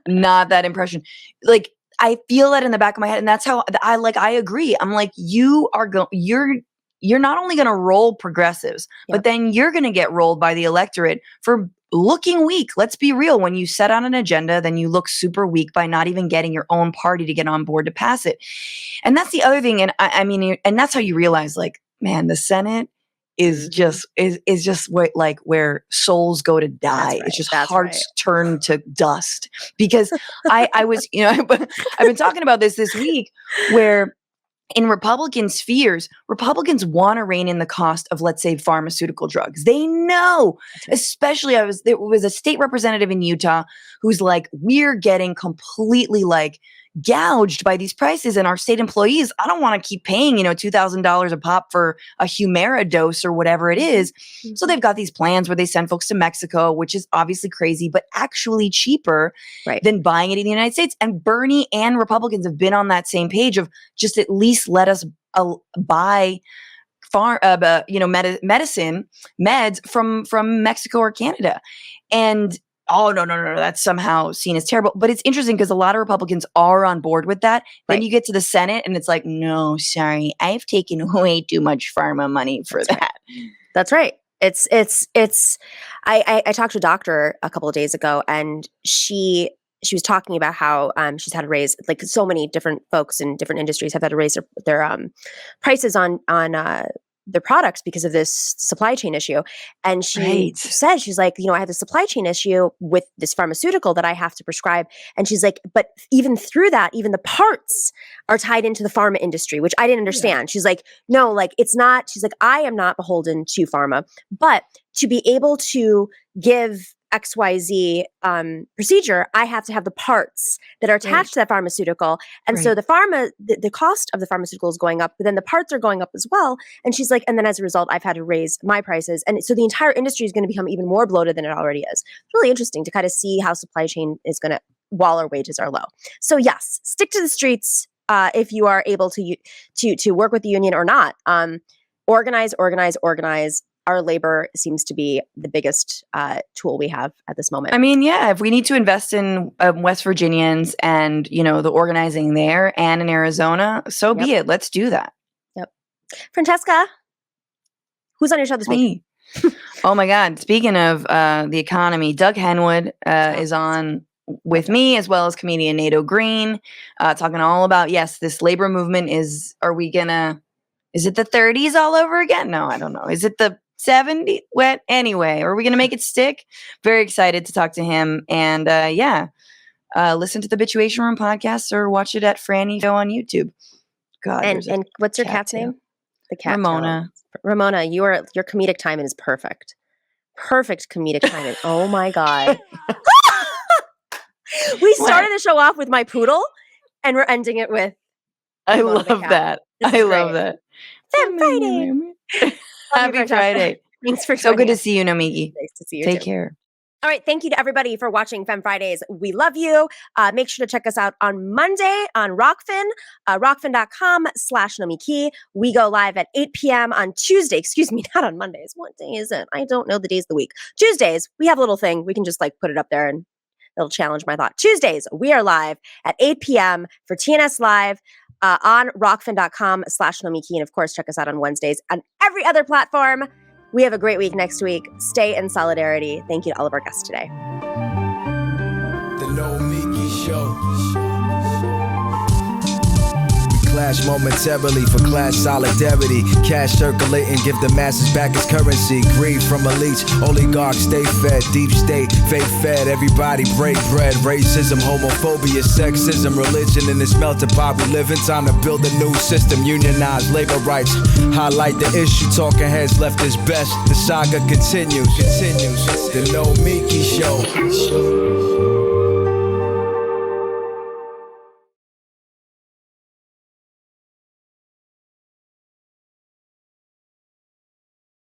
not that impression. Like, I feel that in the back of my head, and that's how I agree. I'm like, you're not only going to roll progressives, but then you're going to get rolled by the electorate for looking weak. Let's be real. When you set on an agenda, then you look super weak by not even getting your own party to get on board to pass it. And that's the other thing. And I mean, and that's how you realize, like, man, the Senate is just where souls go to die. It's just hearts turn to dust. Because I was, I've been talking about this week, where in Republican spheres, Republicans want to rein in the cost of, let's say, pharmaceutical drugs. They know, especially there was a state representative in Utah who's like, we're getting completely like gouged by these prices, and our state employees, I don't want to keep paying, $2,000 a pop for a Humira dose or whatever it is. So they've got these plans where they send folks to Mexico, which is obviously crazy, but actually cheaper than buying it in the United States. And Bernie and Republicans have been on that same page of just at least let us buy meds from Mexico or Canada. And oh, no, that's somehow seen as terrible. But it's interesting because a lot of Republicans are on board with that. Then you get to the Senate and it's like, no, sorry, I've taken way too much pharma money for that. That's right. I talked to a doctor a couple of days ago, and she was talking about how she's had to raise, like, so many different folks in different industries have had to raise their prices on their products because of this supply chain issue. And she said, she's like, I have the supply chain issue with this pharmaceutical that I have to prescribe. And she's like, but even through that, even the parts are tied into the pharma industry, which I didn't understand. She's like, no, like, it's not. She's like, I am not beholden to pharma, but to be able to give XYZ procedure, I have to have the parts that are attached to that pharmaceutical. And so the cost of the pharmaceutical is going up, but then the parts are going up as well. And she's like, and then as a result, I've had to raise my prices. And so the entire industry is going to become even more bloated than it already is. It's really interesting to kind of see how supply chain is going to, while our wages are low. So yes, stick to the streets if you are able to work with the union or not. Organize. Our labor seems to be the biggest tool we have at this moment. I mean, yeah, if we need to invest in West Virginians and, the organizing there and in Arizona, so be it. Let's do that. Yep. Francesca, who's on your show this week? Oh my God. Speaking of the economy, Doug Henwood is on with me, as well as comedian Nato Green, talking all about, this labor movement is it the 30s all over again? No, I don't know. Is it the 70? Well, anyway, are we going to make it stick? Very excited to talk to him. And listen to the Bituation Room podcast or watch it at Franny Show on YouTube. God, and what's your cat's name? The cat. Ramona. Ramona, your comedic timing is perfect. Perfect comedic timing. Oh my God. We started the show off with my poodle, and we're ending it with Ramona love that. I love that. Fem Friday. Happy Friday. Thanks for so good to see you, Nomiki. Nice to see you. Take too. care. All right. Thank you to everybody for watching Fem Fridays. We love you. Make sure to check us out on Monday on Rockfin, rockfin.com/Nomiki. We go live at 8 p.m. on Tuesday. Excuse me, not on Mondays. What day is it? I don't know the days of the week. Tuesdays, we have a little thing. We can just put it up there and it'll challenge my thought. Tuesdays, we are live at 8 p.m. for TNS Live. On rockfin.com/Nomiki. And of course, check us out on Wednesdays on every other platform. We have a great week next week. Stay in solidarity. Thank you to all of our guests today. The Nomiki Show. Clash momentarily for class solidarity. Cash circulating, give the masses back its currency. Greed from elites, oligarchs stay fed. Deep state, fake fed, everybody break bread. Racism, homophobia, sexism, religion in this melting pot we live in. Time to build a new system, unionize labor rights. Highlight the issue, talking heads left is best. The saga continues. The Nomiki Show.